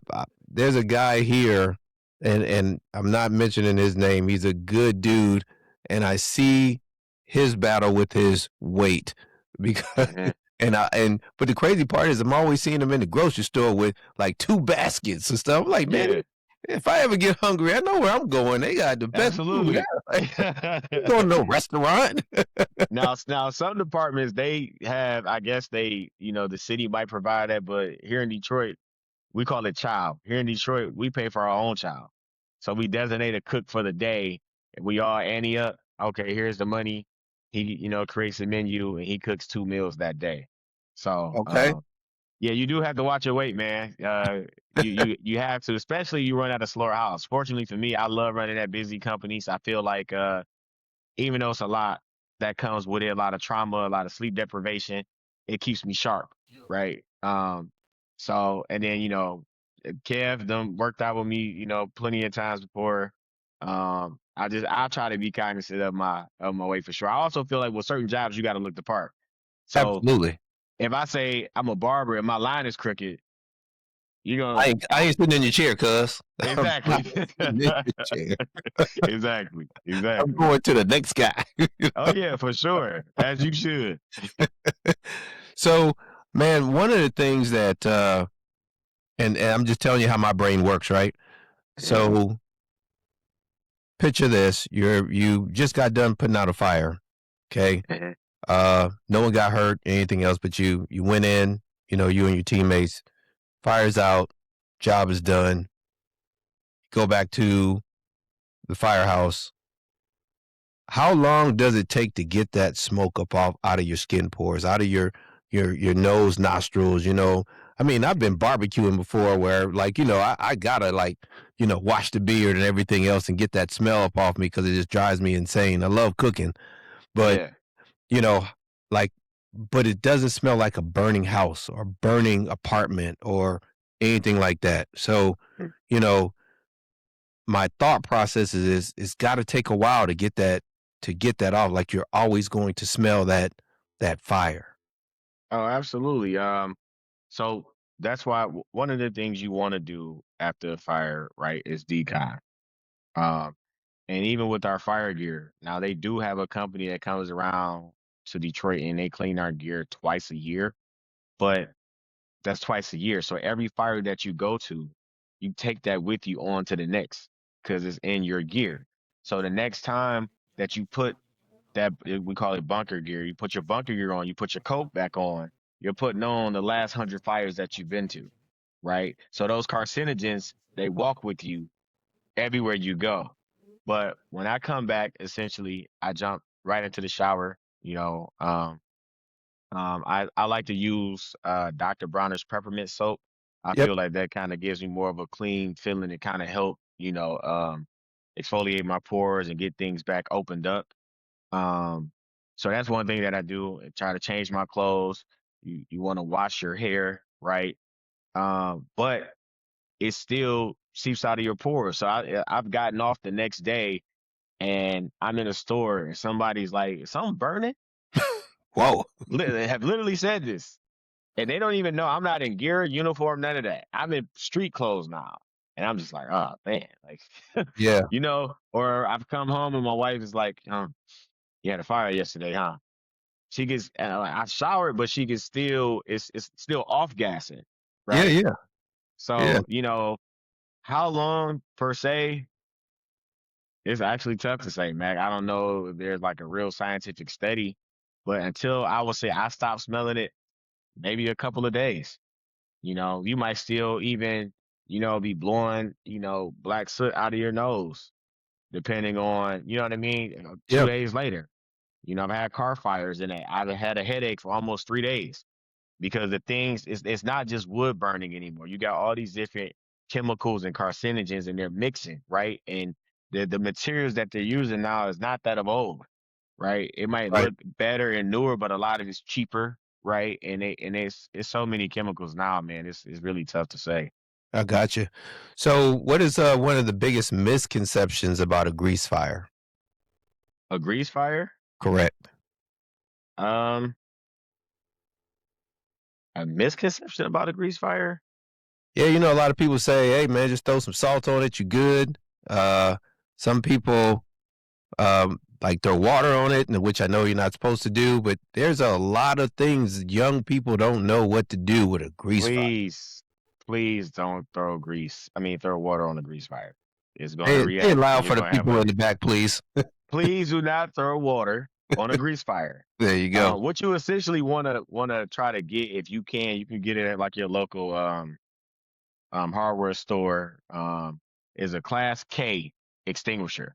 There's a guy here, and I'm not mentioning his name. He's a good dude, and I see his battle with his weight because, Mhm. but the crazy part is I'm always seeing him in the grocery store with like two baskets and stuff. I'm like, man, Yeah, if I ever get hungry, I know where I'm going. They got the best food. absolutely. Like, going to no restaurant. Now some departments they have, I guess the city might provide that, but here in Detroit, we call it child. Here in Detroit, we pay for our own child. So we designate a cook for the day. And we all ante up. Okay, here's the money. He, creates a menu and he cooks 2 meals that day. So, Okay. yeah, you do have to watch your weight, man. You have to, especially you run at a slower house. Fortunately for me, I love running at busy companies. I feel like even though it's a lot that comes with it, a lot of trauma, a lot of sleep deprivation, it keeps me sharp, right? So and then Kev done worked out with me, plenty of times before. I try to be cognizant of my weight for sure. I also feel like with certain jobs you got to look the part. So Absolutely. if I say I'm a barber and my line is crooked, you're gonna I ain't sitting in your chair, cuz. I'm not exactly. sitting in your chair. Exactly. I'm Exactly. going to the next guy. Oh yeah, for sure. As you should. So, man, one of the things that and I'm just telling you how my brain works, right? Yeah. So, picture this, you just got done putting out a fire, okay? Mhm. No one got hurt, anything else, but you went in, you and your teammates, fire's out, job is done. Go back to the firehouse. How long does it take to get that smoke up off out of your skin pores, out of your nose, nostrils, I mean, I've been barbecuing before where like, I gotta like, wash the beard and everything else and get that smell up off me because it just drives me insane. I love cooking, but Yeah. you know, like, but it doesn't smell like a burning house or burning apartment or anything like that. So, Mm. you know, my thought process is it's got to take a while to get that off. Like you're always going to smell that fire. Oh, absolutely. So that's why one of the things you want to do after a fire, right, is decon. Um, and even with our fire gear, now they do have a company that comes around to Detroit and they clean our gear twice a year, but that's twice a year. So every fire that you go to, you take that with you on to the next because it's in your gear. So the next time that you put we call it bunker gear, you put your bunker gear on, you put your coat back on, you're putting on the last 100 fires that you've been to, right? So those carcinogens, they walk with you everywhere you go. But when I come back, essentially, I jump right into the shower. I like to use Dr. Bronner's peppermint soap. I Yep. feel like that kind of gives me more of a clean feeling. It kind of help, exfoliate my pores and get things back opened up. Um, so that's one thing that I do. I try to change my clothes. You want to wash your hair, right? But it still seeps out of your pores. So I've gotten off the next day and I'm in a store and somebody's like, "Is something burning?" Whoa. They have literally said this. And they don't even know I'm not in gear, uniform, none of that. I'm in street clothes now. And I'm just like, oh man, like Yeah. or I've come home and my wife is like, you had a fire yesterday, huh? She gets like, I showered, but she gets still it's still off gassing, Yeah. right? Yeah. Yeah. So, how long per se, it's actually tough to say, Mac. I don't know if there's like a real scientific study, but until I would say I stopped smelling it, maybe a couple of days. You might still even, be blowing, black soot out of your nose, depending on, you know what I mean? 2 Yep. days later. I've had car fires and I've had a headache for almost 3 days because the things it's not just wood burning anymore. You got all these different chemicals and carcinogens and they're mixing, right? And the materials that they're using now is not that of old, right? It might Right. look better and newer, but a lot of it's cheaper, right? And it's so many chemicals now, man. It's really tough to say. I got you. So, what is one of the biggest misconceptions about a grease fire? A grease fire? Correct. Um, a misconception about a grease fire? Yeah, a lot of people say, "Hey, man, just throw some salt on it, you good." Some people like throw water on it, which I know you're not supposed to do, but there's a lot of things young people don't know what to do with a grease fire. Please, please don't throw water on a grease fire. It's going to Say it react and loud you're for the going to have people a in the back, please. please do not throw water on a grease fire. There you go. What you essentially wanna try to get, if you can get it at like your local hardware store. Is a Class K extinguisher,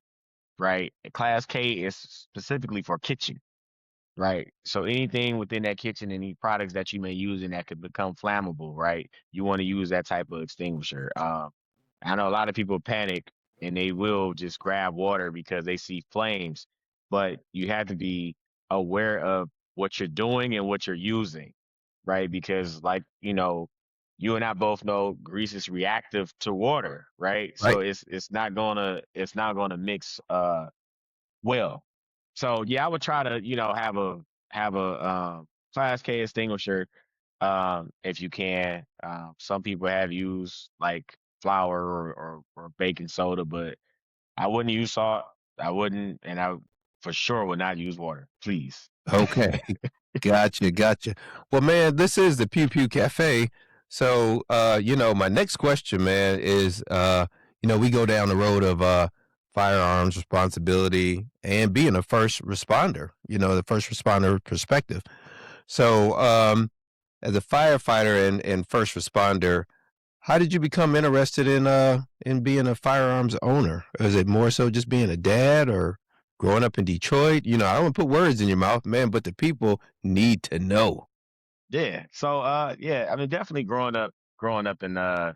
right? A Class K is specifically for kitchen, right? So anything within that kitchen, any products that you may use and that could become flammable, right? You want to use that type of extinguisher. I know a lot of people panic and they will just grab water because they see flames, but you have to be aware of what you're doing and what you're using, right? Because like, you and I both know grease is reactive to water, right? So Right. it's not gonna mix well. So yeah, I would try to, have a class K extinguisher if you can. Some people have used like flour or baking soda, but I wouldn't use salt. I wouldn't, and I for sure would not use water. Please. Okay. Gotcha, gotcha. Well, man, this is the Pew Pew Cafe. So, my next question, man, is, we go down the road of firearms responsibility and being a first responder, the first responder perspective. So, as a firefighter and first responder, how did you become interested in being a firearms owner? Is it more so just being a dad or growing up in Detroit? I don't want to put words in your mouth, man, but the people need to know. Yeah. So yeah, I mean definitely growing up in the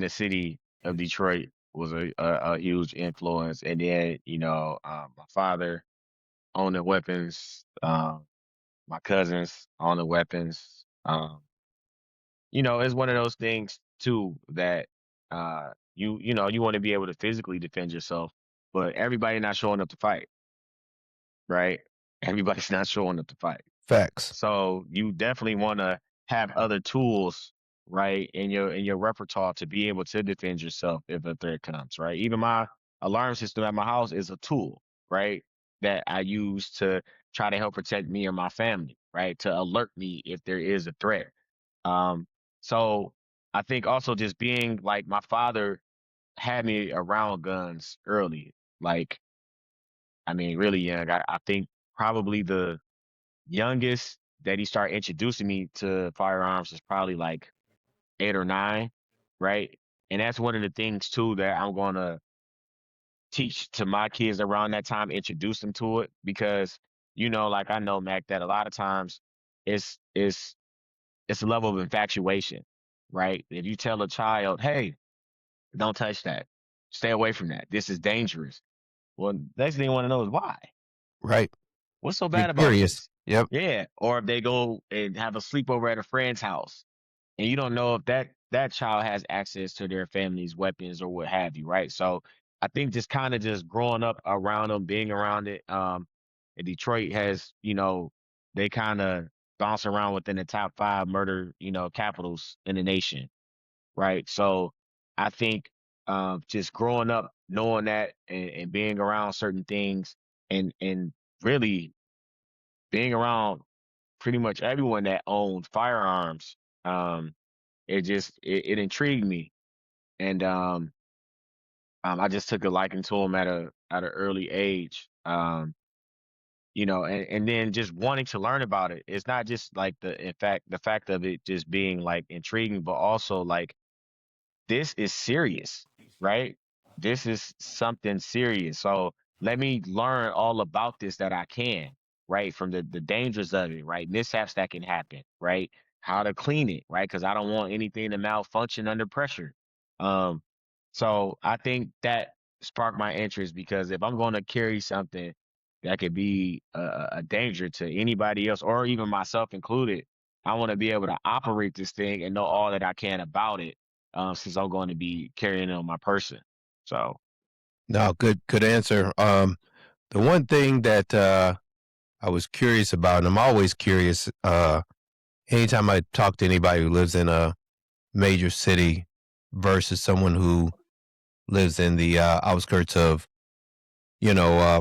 city of Detroit was a huge influence. And then, my father owned the weapons, my cousins owned the weapons. It's one of those things too that you want to be able to physically defend yourself, but everybody not showing up to fight, right? Everybody's not showing up to fight. Facts. So you definitely want to have other tools, right, in your repertoire to be able to defend yourself if a threat comes, right? Even my alarm system at my house is a tool, right, that I use to try to help protect me or my family, right, to alert me if there is a threat. Um, so I think also just being like my father had me around guns early, like I mean really young. I think probably the youngest that he started introducing me to firearms is probably like 8 or 9, right? And that's one of the things too that I'm gonna teach to my kids around that time, introduce them to it because like I know, Mac, that a lot of times it's it's it's a level of infatuation, right? If you tell a child, hey, don't touch that, stay away from that, this is dangerous. Well, next thing you want to know is why. Right. What's so You're bad about curious. this? Yep. Yeah. Or if they go and have a sleepover at a friend's house and you don't know if that child has access to their family's weapons or what have you, right? So I think just kind of just growing up around them, being around it. And Detroit has, they kind of bounce around within the top 5 murder, capitals in the nation, right? So I think just growing up, knowing that and being around certain things and really being around pretty much everyone that owned firearms, um, it intrigued me, and I just took a liking to them at an early age. And then just wanting to learn about it. It's not just like the fact of it just being like intriguing, but also like this is serious, right? This is something serious. So let me learn all about this that I can, right? From the dangers of it, right? Mishaps that can happen, right? How to clean it, right? Because I don't want anything to malfunction under pressure. Um, so I think that sparked my interest because if I'm going to carry something that could be a danger to anybody else or even myself included, I want to be able to operate this thing and know all that I can about it since I'm going to be carrying it on my person. So No, good answer. The one thing that I was curious about, and I'm always curious, anytime I talk to anybody who lives in a major city versus someone who lives in the outskirts of,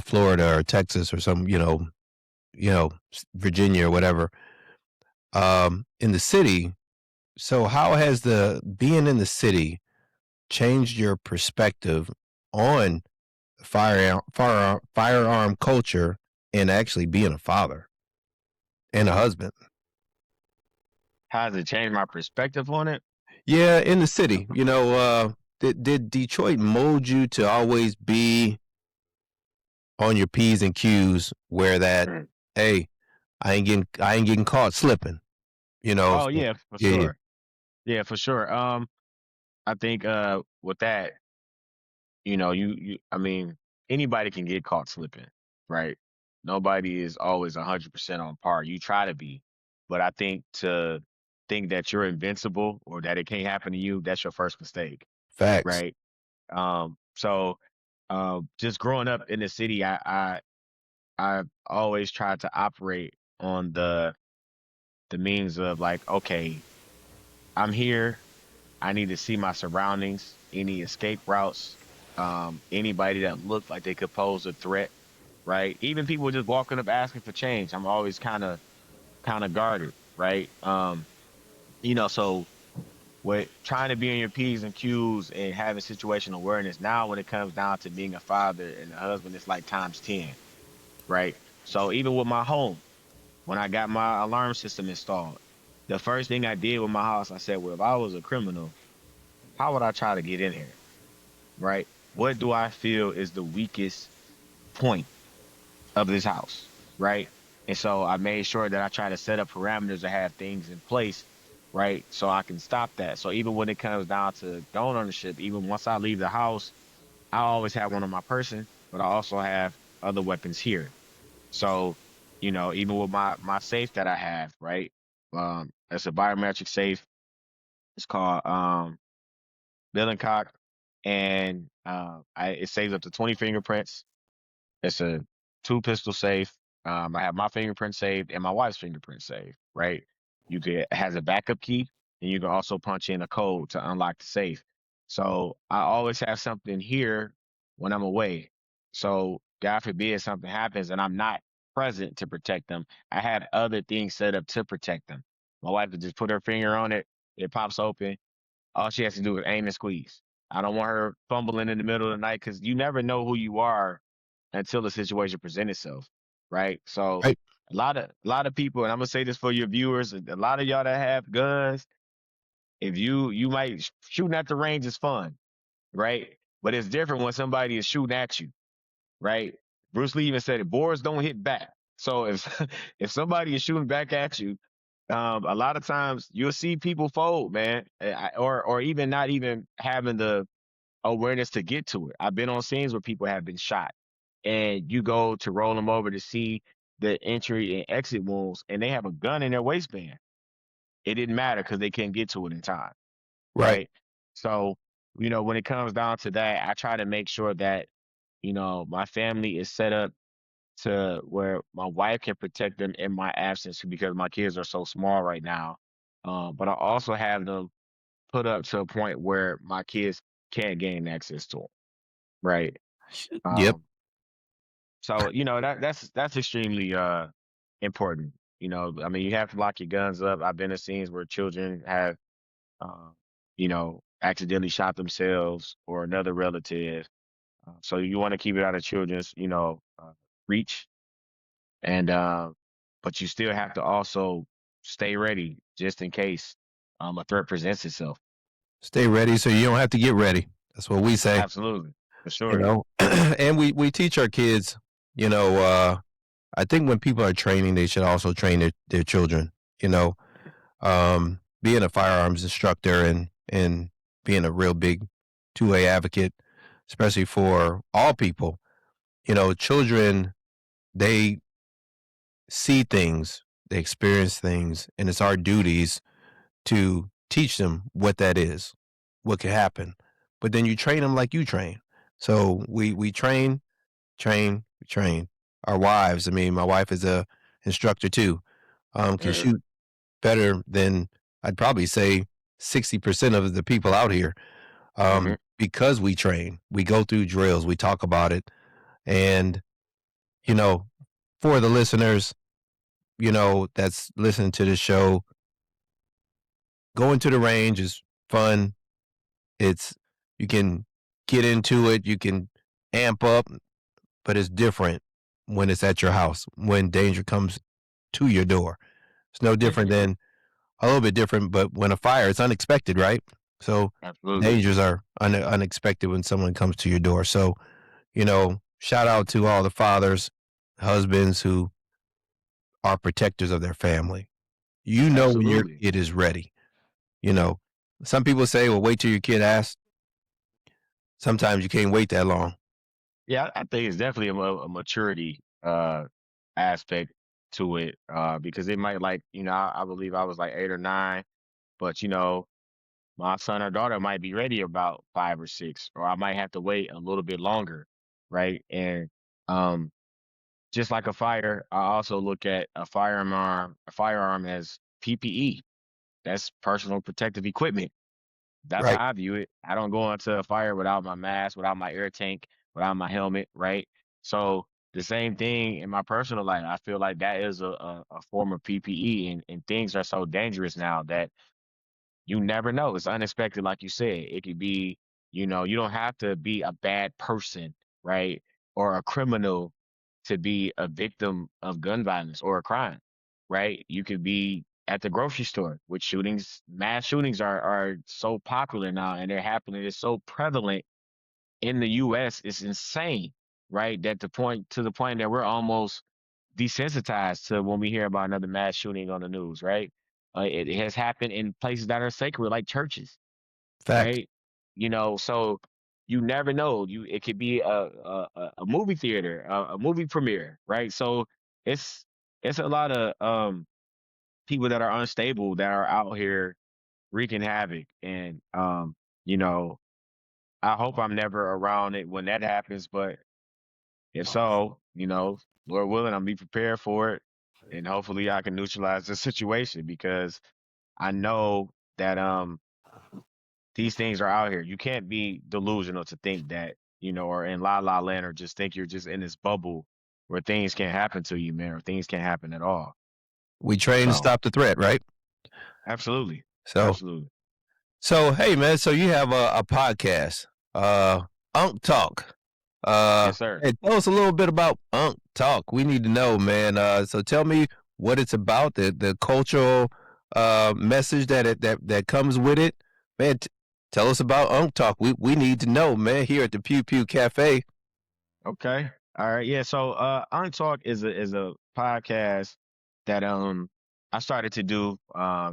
Florida or Texas or some, Virginia or whatever. In the city, so how has the being in the city changed your perspective on firearm culture and actually being a father and a husband? how does it change my perspective on it? Yeah, in the city, did Detroit mold you to always be on your P's and Q's where that, Mm. hey, I ain't getting caught slipping, Oh so yeah, for yeah, yeah. sure. Yeah, for sure. I think with that, you I mean, anybody can get caught slipping, right? Nobody is always 100% on par. You try to be, but I think to think that you're invincible or that it can't happen to you, that's your first mistake, Facts. right? So just growing up in the city, I always tried to operate on the means of like, okay, I'm here. I need to see my surroundings, any escape routes, anybody that looked like they could pose a threat, right? Even people just walking up asking for change. I'm always kind of guarded, right? So with trying to be on your P's and Q's and having situational awareness, now when it comes down to being a father and a husband, it's like times 10, right? So even with my home, when I got my alarm system installed, the first thing I did with my house, I said, well, if I was a criminal, how would I try to get in here? Right? What do I feel is the weakest point of this house? Right? And so I made sure that I try to set up parameters to have things in place, right? So I can stop that. So even when it comes down to gun ownership, even once I leave the house, I always have one on my person, but I also have other weapons here. So, even with my safe that I have, right? It's a biometric safe. It's called Billencock, and it saves up to 20 fingerprints. It's a two pistol safe. I have my fingerprint saved and my wife's fingerprint saved. Right? It has a backup key, and you can also punch in a code to unlock the safe. So I always have something here when I'm away. So God forbid something happens and I'm not present to protect them. I had other things set up to protect them. My wife could just put her finger on it, it pops open, all she has to do is aim and squeeze. I don't want her fumbling in the middle of the night because you never know who you are until the situation presents itself, right? So Right. a lot of people, and I'm gonna say this for your viewers, a lot of y'all that have guns, if you might shooting at the range is fun, right? But it's different when somebody is shooting at you, right? Bruce Lee even said it, boars don't hit back. So if if somebody is shooting back at you, a lot of times you'll see people fold, man, or even not even having the awareness to get to it. I've been on scenes where people have been shot, and you go to roll them over to see the entry and exit wounds, and they have a gun in their waistband. It didn't matter because they couldn't get to it in time, Right. right? So, when it comes down to that, I try to make sure that my family is set up to where my wife can protect them in my absence because my kids are so small right now. But I also have them put up to a point where my kids can't gain access to them, right? Yep. Um, so that's extremely important. I mean, you have to lock your guns up. I've been in scenes where children have, uh, accidentally shot themselves or another relative. So you want to keep it out of children's, reach. And but you still have to also stay ready just in case a threat presents itself. Stay ready so you don't have to get ready. That's what we say, Absolutely, for you sure. know. And we teach our kids, you know, I think when people are training, they should also train their children, you know. Being a firearms instructor and being a real big two-way advocate, especially for all people, children, they see things, they experience things, and it's our duties to teach them what that is, what could happen. But then you train them like you train. So we train, train. Our wives, I mean, my wife is a instructor too, can Mhm, shoot better than I'd probably say 60% of the people out here, mhm. because we train. We go through drills, we talk about it. And, you know, for the listeners, that's listening to the show, going to the range is fun. It's you can get into it, you can amp up, but it's different when it's at your house, when danger comes to your door. It's no different Mhm. than a little bit different, but when a fire, it's unexpected, right? So Absolutely. dangers are unexpected when someone comes to your door. So, shout out to all the fathers, husbands who are protectors of their family. You know when your Absolutely. kid is ready. You know, some people say, well, wait till your kid asks. Sometimes you can't wait that long. Yeah, I think it's definitely a maturity aspect to it because it might like I believe I was like 8 or 9. but my son or daughter might be ready about 5 or 6, or I might have to wait a little bit longer, right? And um, just like a fire, I also look at a firearm as PPE. That's personal protective equipment. That's how Right. I view it. I don't go into a fire without my mask, without my air tank, without my helmet, right? So the same thing in my personal life. I feel like that is a form of PPE, and things are so dangerous now that you never know. It's unexpected, like you said. It could be, you don't have to be a bad person, right? Or a criminal to be a victim of gun violence or a crime, right? You could be at the grocery store, with shootings. Mass shootings are so popular now, and they're happening. It's so prevalent in the US. It's insane, right? That the point that we're almost desensitized to when we hear about another mass shooting on the news, right? It has happened in places that are sacred, like churches, Fact. right? So you never know. It could be a movie theater, a movie premiere, right? So it's it's a lot of people that are unstable that are out here wreaking havoc, and you know, I hope I'm never around it when that happens, but if so, Lord willing, I'll be prepared for it, and hopefully I can neutralize the situation, because I know that these things are out here. You can't be delusional to think that, or in la la land, or just think you're just in this bubble where things can't happen to you, man, or things can't happen at all. We train to So stop the threat, right? absolutely. So Absolutely. hey man, so you have a podcast, uh Unk Talk. Yes, sir. Hey, tell us a little bit about Unk Talk. We need to know, man. So tell me what it's about, the cultural message that comes with it. Man, tell us about Unk Talk. We need to know, man, here at the Pew Pew Cafe. Okay. All right. Yeah. So Untalk is a podcast that I started to do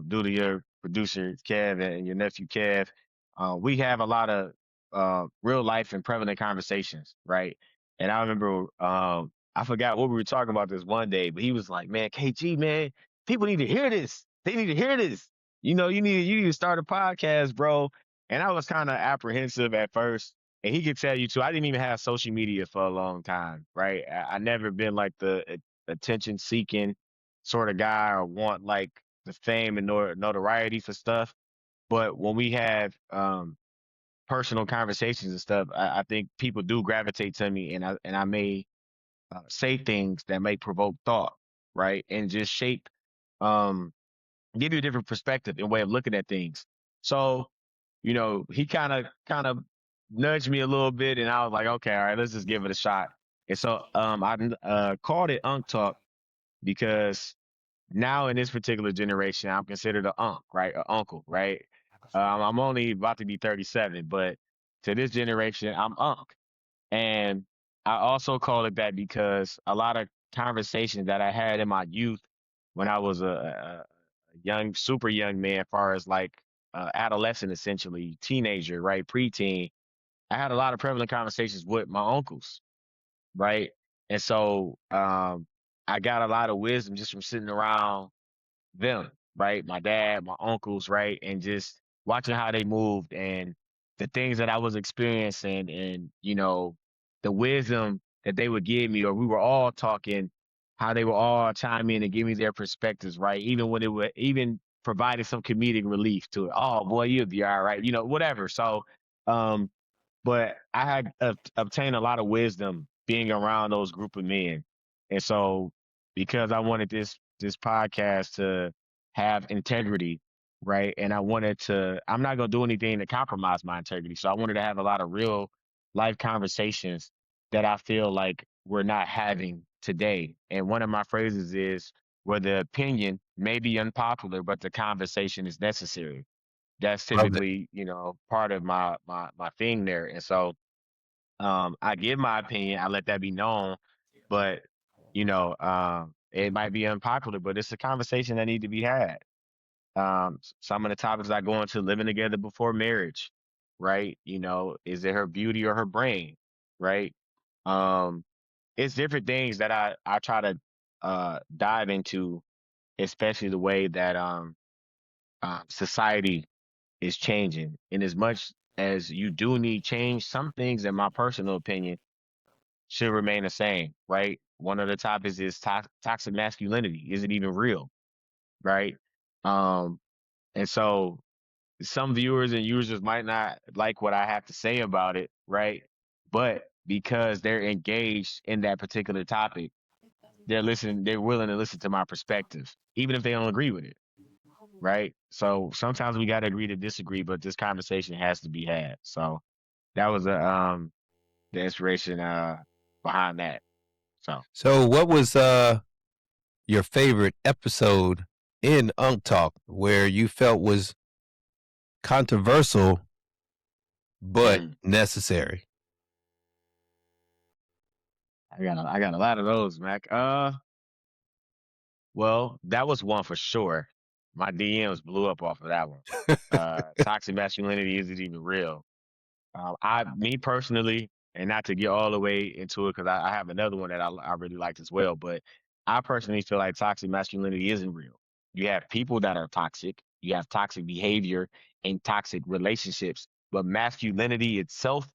due to your producer Kev and your nephew Kev. We have a lot of real life and prevalent conversations, right? And I remember I forgot what we were talking about this one day, but he was like, "Man, KG, man, people need to hear this. They need to hear this. You need to start a podcast, bro." And I was kind of apprehensive at first, and he could tell you too. I didn't even have social media for a long time, right? I never been like the attention seeking sort of guy, or want like the fame and notoriety for stuff. But when we have personal conversations and stuff, I think people do gravitate to me, and I may say things that may provoke thought, right, and just shape, um, give you a different perspective and way of looking at things. So, he kind of nudged me a little bit, and I was like, okay, all right, let's just give it a shot. And so I called it Unk Talk because now in this particular generation, I'm considered an unk, right? An uncle, right? I'm only about to be 37, but to this generation, I'm unk. And I also call it that because a lot of conversations that I had in my youth, when I was a young, super young man, as far as like adolescent, essentially, teenager, right? Preteen, I had a lot of prevalent conversations with my uncles, right? And so I got a lot of wisdom just from sitting around them, right? My dad, my uncles, right? And just watching how they moved, and the things that I was experiencing, and, the wisdom that they would give me, or we were all talking, how they would all chime in and give me their perspectives, right? Even when it would even provided some comedic relief to it. Oh boy, you'll be all right, whatever. So um but I had obtained a lot of wisdom being around those group of men. And so, because I wanted this podcast to have integrity, right? And I'm not gonna do anything to compromise my integrity. So I wanted to have a lot of real life conversations that I feel like we're not having today. And one of my phrases is, where the opinion may be unpopular, but the conversation is necessary. That's Love it. typically, part of my thing there. And so I give my opinion, I let that be known, but it might be unpopular, but it's a conversation that need to be had. Some of the topics I go into: living together before marriage, right? Is it her beauty or her brain, right? Um, it's different things that I try to dive into, especially the way that society is changing. And as much as you do need change, some things, in my personal opinion, should remain the same, right? One of the topics is toxic masculinity. Is it even real, right? Um, and so some viewers and users might not like what I have to say about it, right? But because they're engaged in that particular topic, they're willing to listen to my perspective, even if they don't agree with it, right? So sometimes we gotta agree to disagree, but this conversation has to be had. So that was the inspiration behind that. So So, what was your favorite episode in Unk Talk where you felt was controversial but mm, necessary? I got a lot of those, Mac. Well, that was one for sure. My DMs blew up off of that one. Toxic masculinity isn't even real. Me personally, and not to get all the way into it, because I have another one that I really liked as well. But I personally feel like toxic masculinity isn't real. You have people that are toxic. You have toxic behavior and toxic relationships, but masculinity itself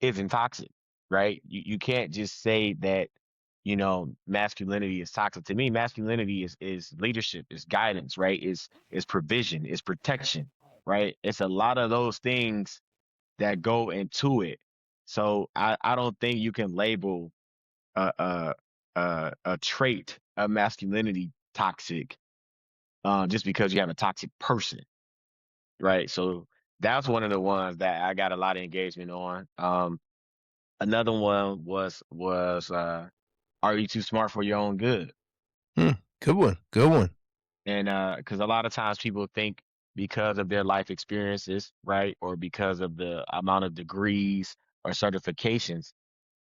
isn't toxic, right? You can't just say that, masculinity is toxic. To me, masculinity is leadership, is guidance, right? Is provision, is protection, right? It's a lot of those things that go into it. So I don't think you can label a trait of masculinity toxic just because you have a toxic person, right? So that's one of the ones that I got a lot of engagement on. Another one was are you too smart for your own good? Hmm, good one. Good one. And because a lot of times people think because of their life experiences, right, or because of the amount of degrees or certifications,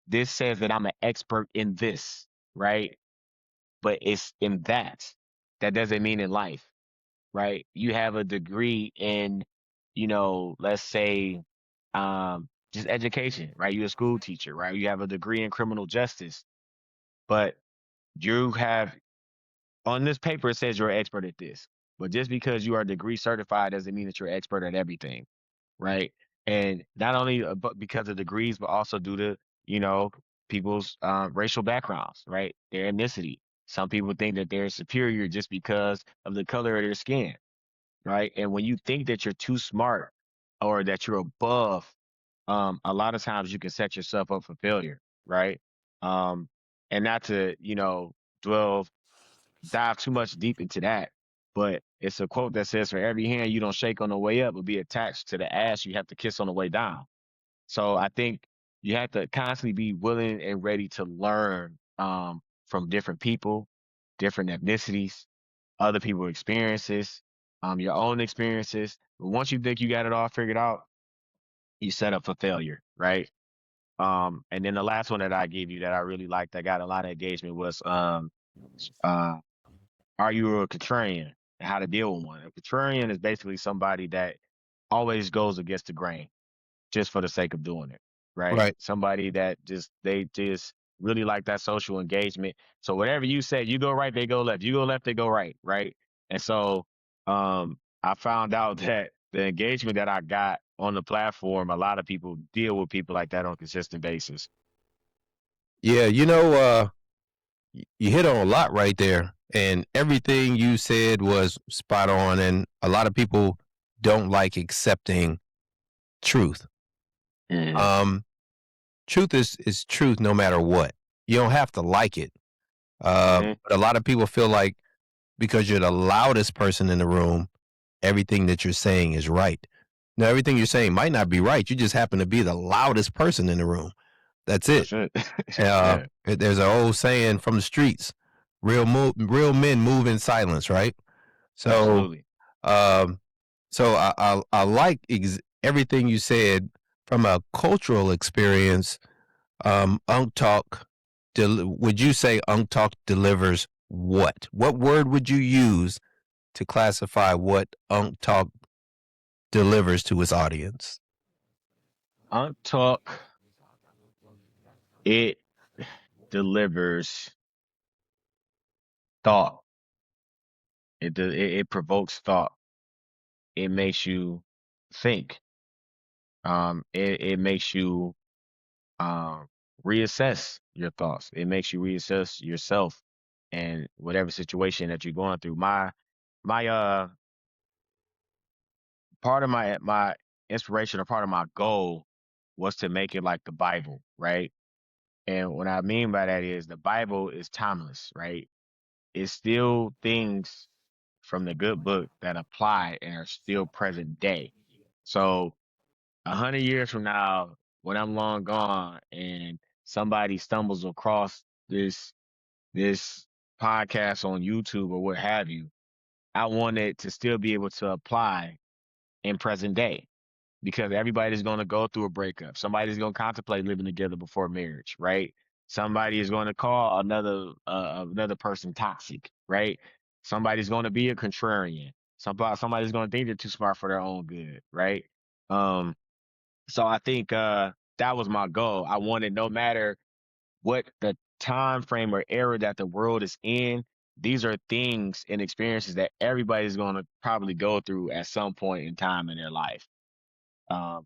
this says that I'm an expert in this, right? But it's in that. That doesn't mean in life, right? You have a degree in, let's say, just education, right? You're a school teacher, right? You have a degree in criminal justice, but you have on this paper it says you're an expert at this. But just because you are degree certified doesn't mean that you're an expert at everything, right? And not only but because of degrees, but also due to you know people's racial backgrounds, right? Their ethnicity. Some people think that they're superior just because of the color of their skin, right? And when you think that you're too smart or that you're above, a lot of times you can set yourself up for failure, right? Um, and not to dwell dive too much deep into that. But it's a quote that says, "For every hand you don't shake on the way up will be attached to the ass you have to kiss on the way down." So I think you have to constantly be willing and ready to learn from different people, different ethnicities, other people's experiences, your own experiences. But once you think you got it all figured out, you set up for failure, right? And then the last one that I gave you that I really liked, that got a lot of engagement was uh, are you a contrarian and how to deal with one? A contrarian is basically somebody that always goes against the grain just for the sake of doing it, right? Right. Somebody that they just really like that social engagement. So whatever you say, you go right, they go left. You go left, they go right, right? And so I found out that the engagement that I got on the platform, a lot of people deal with people like that on a consistent basis. Yeah, you hit on a lot right there, and everything you said was spot on. And a lot of people don't like accepting truth. Mm-hmm. Um, Truth is truth no matter what. You don't have to like it. Mm-hmm. But a lot of people feel like because you're the loudest person in the room, everything that you're saying is right. Now, everything you're saying might not be right. You just happen to be the loudest person in the room. That's it. That's it. Yeah, There's an old saying from the streets: real men move in silence." Right. So, absolutely. um, I like everything you said from a cultural experience. Unk Talk, would you say Unk Talk delivers what? What word would you use to classify what Unk Talk delivers to its audience? Talk, it delivers thought. It provokes thought. it makes you think. It makes you um, reassess your thoughts. It makes you reassess yourself and whatever situation that you're going through. My part of my inspiration or part of my goal was to make it like the Bible, right? And what I mean by that is the Bible is timeless, right? It's still things from the good book that apply and are still present day. So 100 years from now, when I'm long gone and somebody stumbles across this podcast on YouTube or what have you, I want it to still be able to apply in present day because everybody's going to go through a breakup. Somebody's going to contemplate living together before marriage, right? Somebody is going to call another person toxic, right? Somebody's going to be a contrarian. Somebody's going to think they're too smart for their own good, right? Um, so I think that was my goal. I wanted no matter what the time frame or era that the world is in, these are things and experiences that everybody's going to probably go through at some point in time in their life.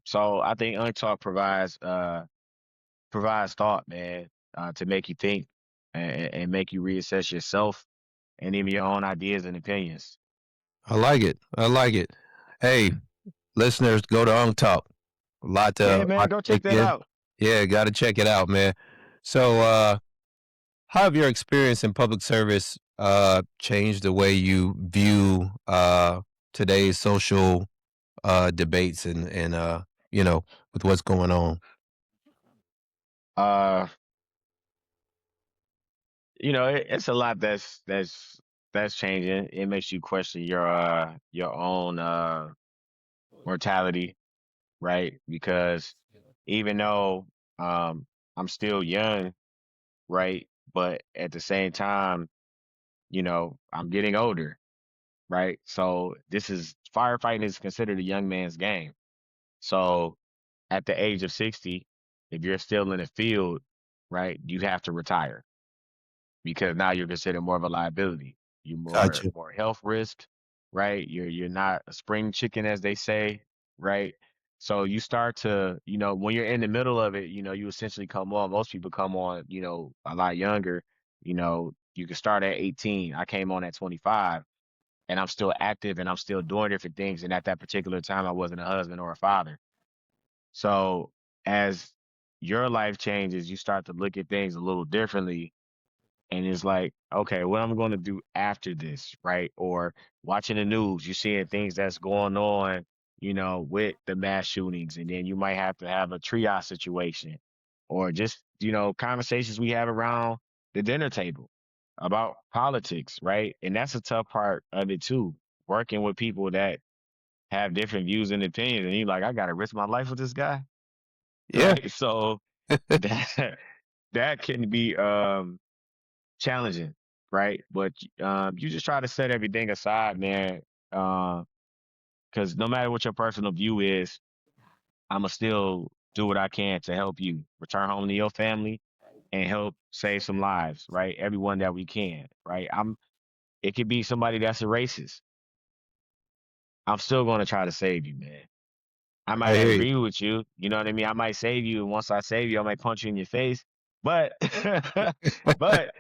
So I think Untalk provides thought, man, to make you think and make you reassess yourself and even your own ideas and opinions. I like it. I like it. Hey, listeners, go to Talk. Yeah, Lot man, go to take check that in. out. Yeah, got to check it out, man. So, how have your experience in public service changed the way you view today's social debates and you know with what's going on? Uh, it's a lot that's changing. It makes you question your own mortality, right? Because even though I'm still young, right? But at the same time, I'm getting older, right? So this is firefighting is considered a young man's game. So at the age of 60, if you're still in the field, right, you have to retire because now you're considered more of a liability. You're Gotcha. more health risk, right? You're not a spring chicken as they say, right? So you start to, when you're in the middle of it, you essentially come on. Most people come on, a lot younger. You can start at 18. I came on at 25 and I'm still active and I'm still doing different things. And at that particular time, I wasn't a husband or a father. So as your life changes, you start to look at things a little differently and it's like, okay, what I'm going to do after this, right? Or watching the news, you're seeing things that's going on, with the mass shootings, and then you might have to have a triage situation, or just conversations we have around the dinner table about politics, right? And that's a tough part of it too, working with people that have different views and opinions, and you're like, I got to risk my life with this guy, Yeah. right? So that that can be challenging, right? But you just try to set everything aside, man. Because no matter what your personal view is, I'ma still do what I can to help you return home to your family and help save some lives, right? Everyone that we can, right? It could be somebody that's a racist. I'm still gonna try to save you, man. I might I hear you. agree with you. You know what I mean? I might save you, and once I save you, I might punch you in your face. But but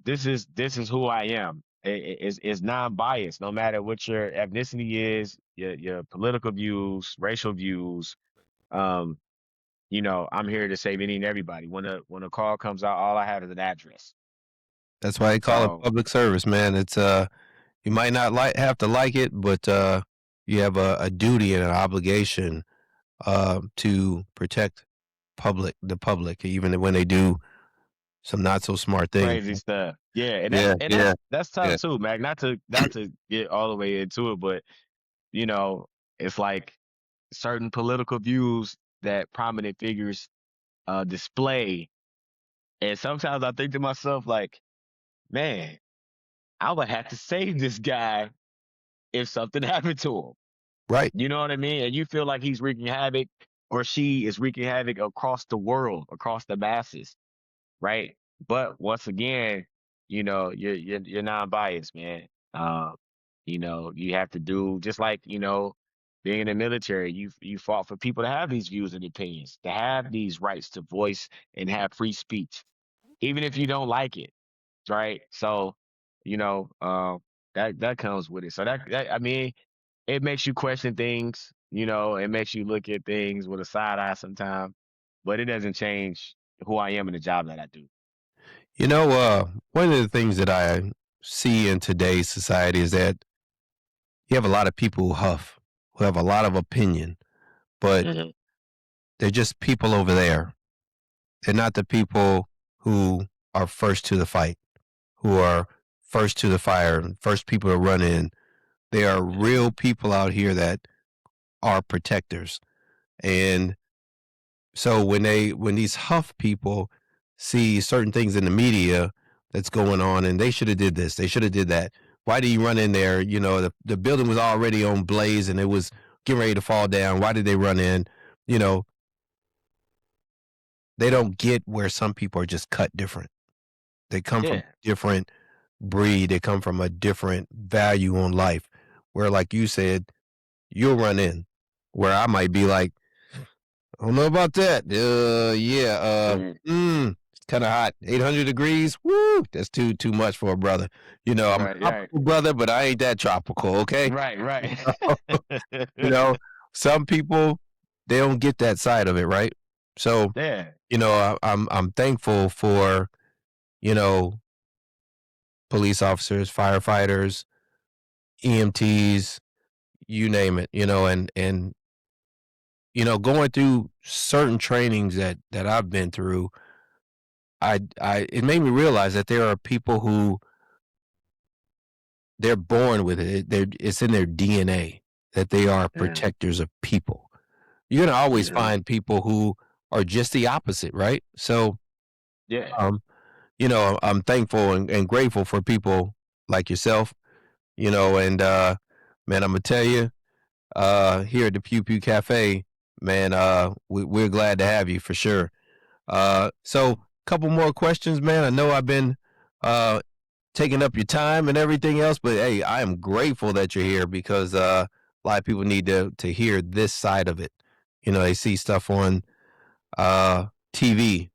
this is who I am. It's non-biased, no matter what your ethnicity is, your political views, racial views. Um, I'm here to save any and everybody. When a call comes out, all I have is an address. That's why they call it So public service, man. It's you might not have to like it, but you have a duty and an obligation to protect the public, even when they do some not so smart things. crazy stuff. Yeah, and that's Yeah, and yeah, that's yeah. tough too, Mac. Not to get all the way into it, but you know, it's like certain political views that prominent figures display. And sometimes I think to myself, like, man, I would have to save this guy if something happened to him. Right. You know what I mean? And you feel like he's wreaking havoc or she is wreaking havoc across the world, across the masses, right? But once again, you're non-biased, man. You have to do just like, being in the military, you fought for people to have these views and opinions, to have these rights to voice and have free speech, even if you don't like it, right? So, you know, that comes with it. So that I mean, it makes you question things, it makes you look at things with a side eye sometimes, but it doesn't change who I am in the job that I do. One of the things that I see in today's society is that you have a lot of people who huff, who have a lot of opinion, but Hmm. they're just people over there. They're not the people who are first to the fight, who are first to the fire, first people to run in. They are Hmm. real people out here that are protectors. And so when these huff people see certain things in the media that's going on and they should have did this, they should have did that. Why did you run in there? The building was already on blaze and it was getting ready to fall down. Why did they run in? You know, they don't get where some people are just cut different. They come from Yeah, a different breed. They come from a different value on life. Where, like you said, you'll run in. Where I might be like, I don't know about that. Yeah. mm, It's kind of hot. 800 degrees. Woo. That's too much for a brother. I'm a right, right, tropical brother, but I ain't that tropical. Okay. right, right. you know, some people they don't get that side of it, right? So, Yeah, I'm thankful for you know police officers, firefighters, EMTs, you name it. And going through certain trainings that I've been through, I it made me realize that there are people who they're born with it. It's in their DNA that they are yeah, protectors of people. You're gonna always hmm, find people who are just the opposite, right? So, yeah. um, I'm thankful and grateful for people like yourself, and man, I'm gonna tell you, here at the Pew Pew Cafe, man, we're glad to have you for sure. So couple more questions, man. I know I've been uh taking up your time and everything else, but hey, I am grateful that you're here because a lot of people need to hear this side of it. They see stuff on uh TV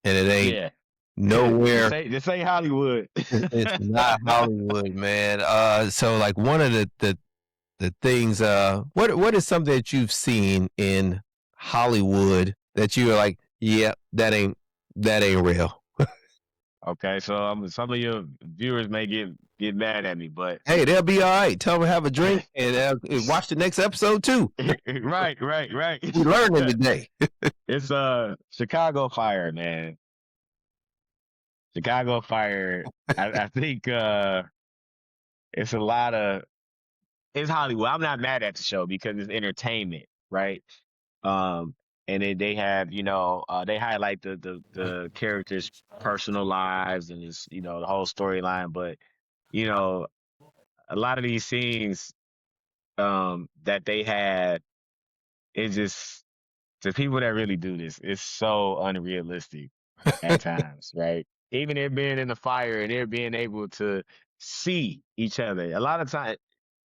and it ain't Yeah. This nowhere. ain't Hollywood. It's not Hollywood, man. So like one of the things what is something that you've seen in Hollywood that you are like, yeah, that ain't real. Okay, so some of your viewers may get mad at me, but Hey, they'll be all right. Tell them to have a drink and watch the next episode too. right, right, right. We learning today. It's Chicago Fire, man. Chicago Fire. I think it's a lot of it's Hollywood. I'm not mad at the show because it's entertainment, right? Um, and then they have, they highlight the characters' personal lives and it's, the whole storyline. But, you know, a lot of these scenes that they had, it just the people that really do this, it's so unrealistic at times, right? Even it being in the fire and they're being able to see each other. A lot of times,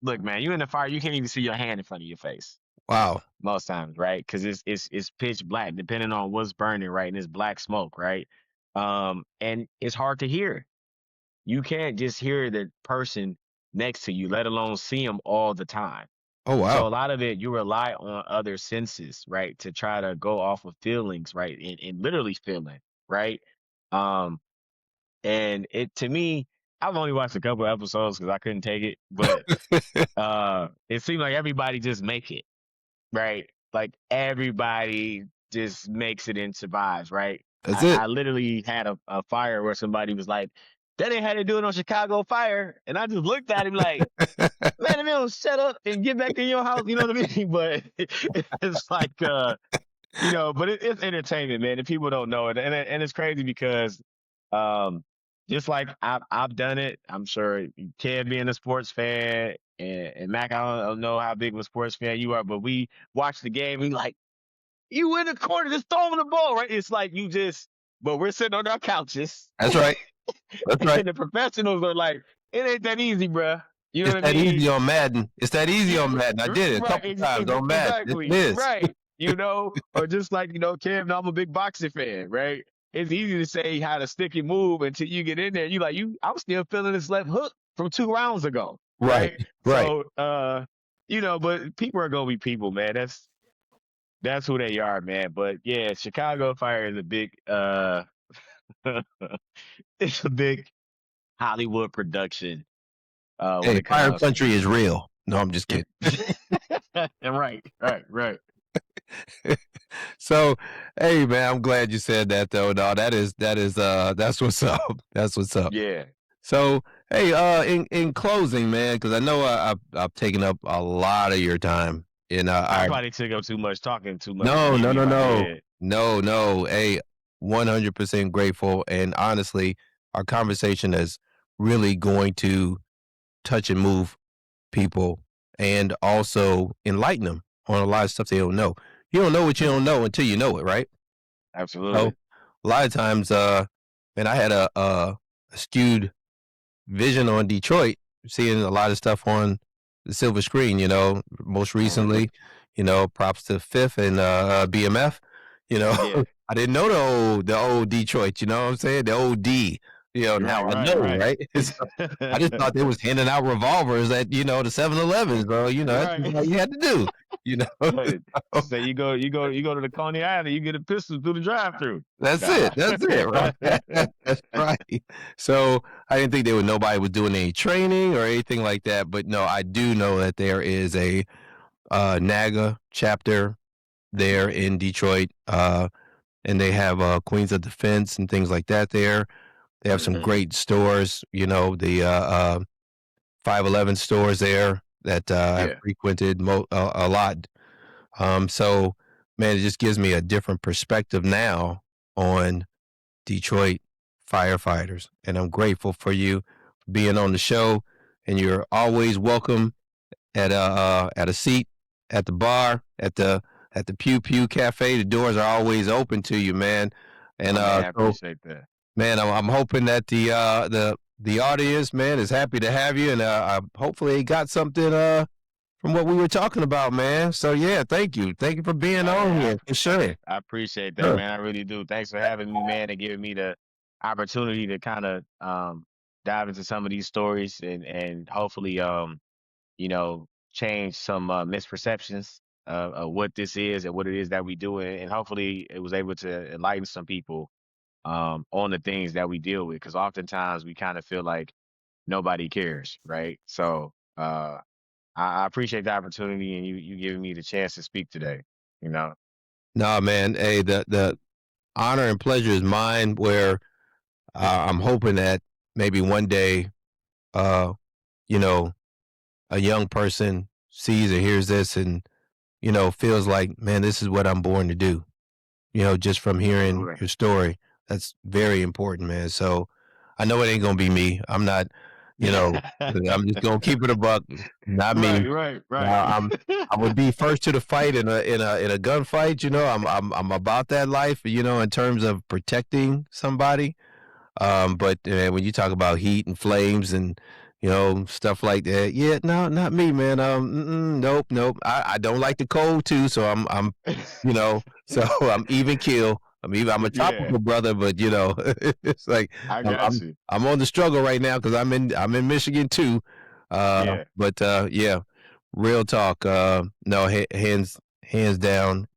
look, man, you in the fire, you can't even see your hand in front of your face Wow. most times, right? Because it's pitch black, depending on what's burning, right? And it's black smoke, right? And it's hard to hear. You can't just hear the person next to you, let alone see them all the time. Oh wow. So a lot of it, you rely on other senses, right, to try to go off of feelings, right, and literally feeling, right. Um, and it to me, I've only watched a couple episodes because I couldn't take it, but it seemed like everybody just make it, right? Like everybody just makes it and survives, right? That's I it. literally had a fire where somebody was like, "They didn't have to do it on Chicago Fire," and I just looked at him like, "Man, if you don't shut up and get back in your house," you know what I mean? But it's like, but it's entertainment, man. And people don't know it, and it's crazy because, um, just like I've done it. I'm sure you can being a sports fan, and Mac, I don't know how big of a sports fan you are, but we watch the game. We like you in the corner, just throwing the ball, right? It's like but we're sitting on our couches, That's right. That's right. and the professionals are like, it ain't that easy, bruh. You know It's what I that mean? easy on Madden. It's that easy Yeah, on Madden. I did it a right. couple times on Madden. It Exactly. is. Right. Or just like, Kev, I'm a big boxing fan, right? It's easy to say how to stick and move until you get in there. You like, I'm still feeling this left hook from 2 rounds ago, Right, right? right. So, but people are gonna be people, man. That's who they are, man. But yeah, Chicago Fire is a big, it's a big Hollywood production, when Hey, it Fire comes to Country is music. real. No, I'm just kidding. Right, right, right. So, hey man, I'm glad you said that though. No, that's what's up. That's what's up. Yeah. So, hey, in closing, man, because I know I've taken up a lot of your time. And I I probably took up too much, talking too much, no, getting no, in no, my no, head. no, no. Hey, 100% grateful, and honestly, our conversation is really going to touch and move people, and also enlighten them on a lot of stuff they don't know. You don't know what you Mm, don't know until you know it, right? So absolutely. a lot of times, and I had a skewed vision on Detroit, seeing a lot of stuff on the silver screen, most Hmm. recently, props to Fifth and BMF, you know, Yeah. I didn't know the old Detroit, you know what I'm saying? The old D, Right, now I right, know, right. right? So I just thought they was handing out revolvers at, the 7-Elevens, bro, that's just Right. all you had to do, you know? Right. So Say you go to the Coney Island, you get a pistol through the drive-through. Nah. that's it, right? That's right. So I didn't think nobody was doing any training or anything like that. But no, I do know that there is a NAGA chapter there in Detroit, and they have Queens of Defense and things like that there. They have some Hmm. great stores, the 511 stores there that I've Yeah. frequented a lot. So, man, it just gives me a different perspective now on Detroit firefighters. And I'm grateful for you being on the show. And you're always welcome at a seat at the bar at the Pew Pew Cafe. The doors are always open to you, man. And Oh man, I so, appreciate that. man, I'm hoping that the audience, man, is happy to have you, and hopefully they got something from what we were talking about, man. So yeah, thank you for being Oh on man, here for sure. I appreciate that, Sure. man. I really do. Thanks for having me, man, and giving me the opportunity to kind of dive into some of these stories and hopefully change some misperceptions of what this is and what it is that we do, and hopefully it was able to enlighten some people on the things that we deal with, because oftentimes we kind of feel like nobody cares, right? So I appreciate the opportunity and you giving me the chance to speak today. You know. No, man. Hey, the honor and pleasure is mine. Where I'm hoping that maybe one day, uh, you know, a young person sees or hears this and feels like, man, this is what I'm born to do. Just from hearing Absolutely. your story, that's very important, man. So I know it ain't gonna be me. I'm not, you know, I'm just gonna keep it a buck. Not me. Right, right, right. I would be first to the fight in a gunfight. I'm about that life. In terms of protecting somebody. But when you talk about heat and flames and stuff like that, yeah, no, not me, man. Nope, nope. I don't like the cold too, so so I'm even kill. I'm a Yeah, tropical brother, but it's like I I'm got I'm, you. I'm on the struggle right now because I'm in Michigan too. Yeah, But yeah, real talk. No, hands down,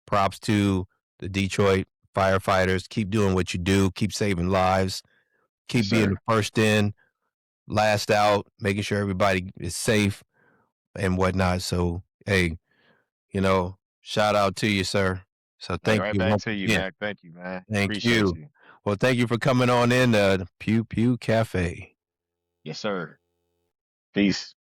props to the Detroit firefighters. Keep doing what you do. Keep saving lives. yes, Keep being sir. the first in, last out, making sure everybody is safe and whatnot. So, hey, shout out to you, sir. So Hey, thank right you back once to you, again. man. Thank you, man. Thank Appreciate you. you. Well, thank you for coming on in the Pew Pew Cafe. Yes, sir. Peace.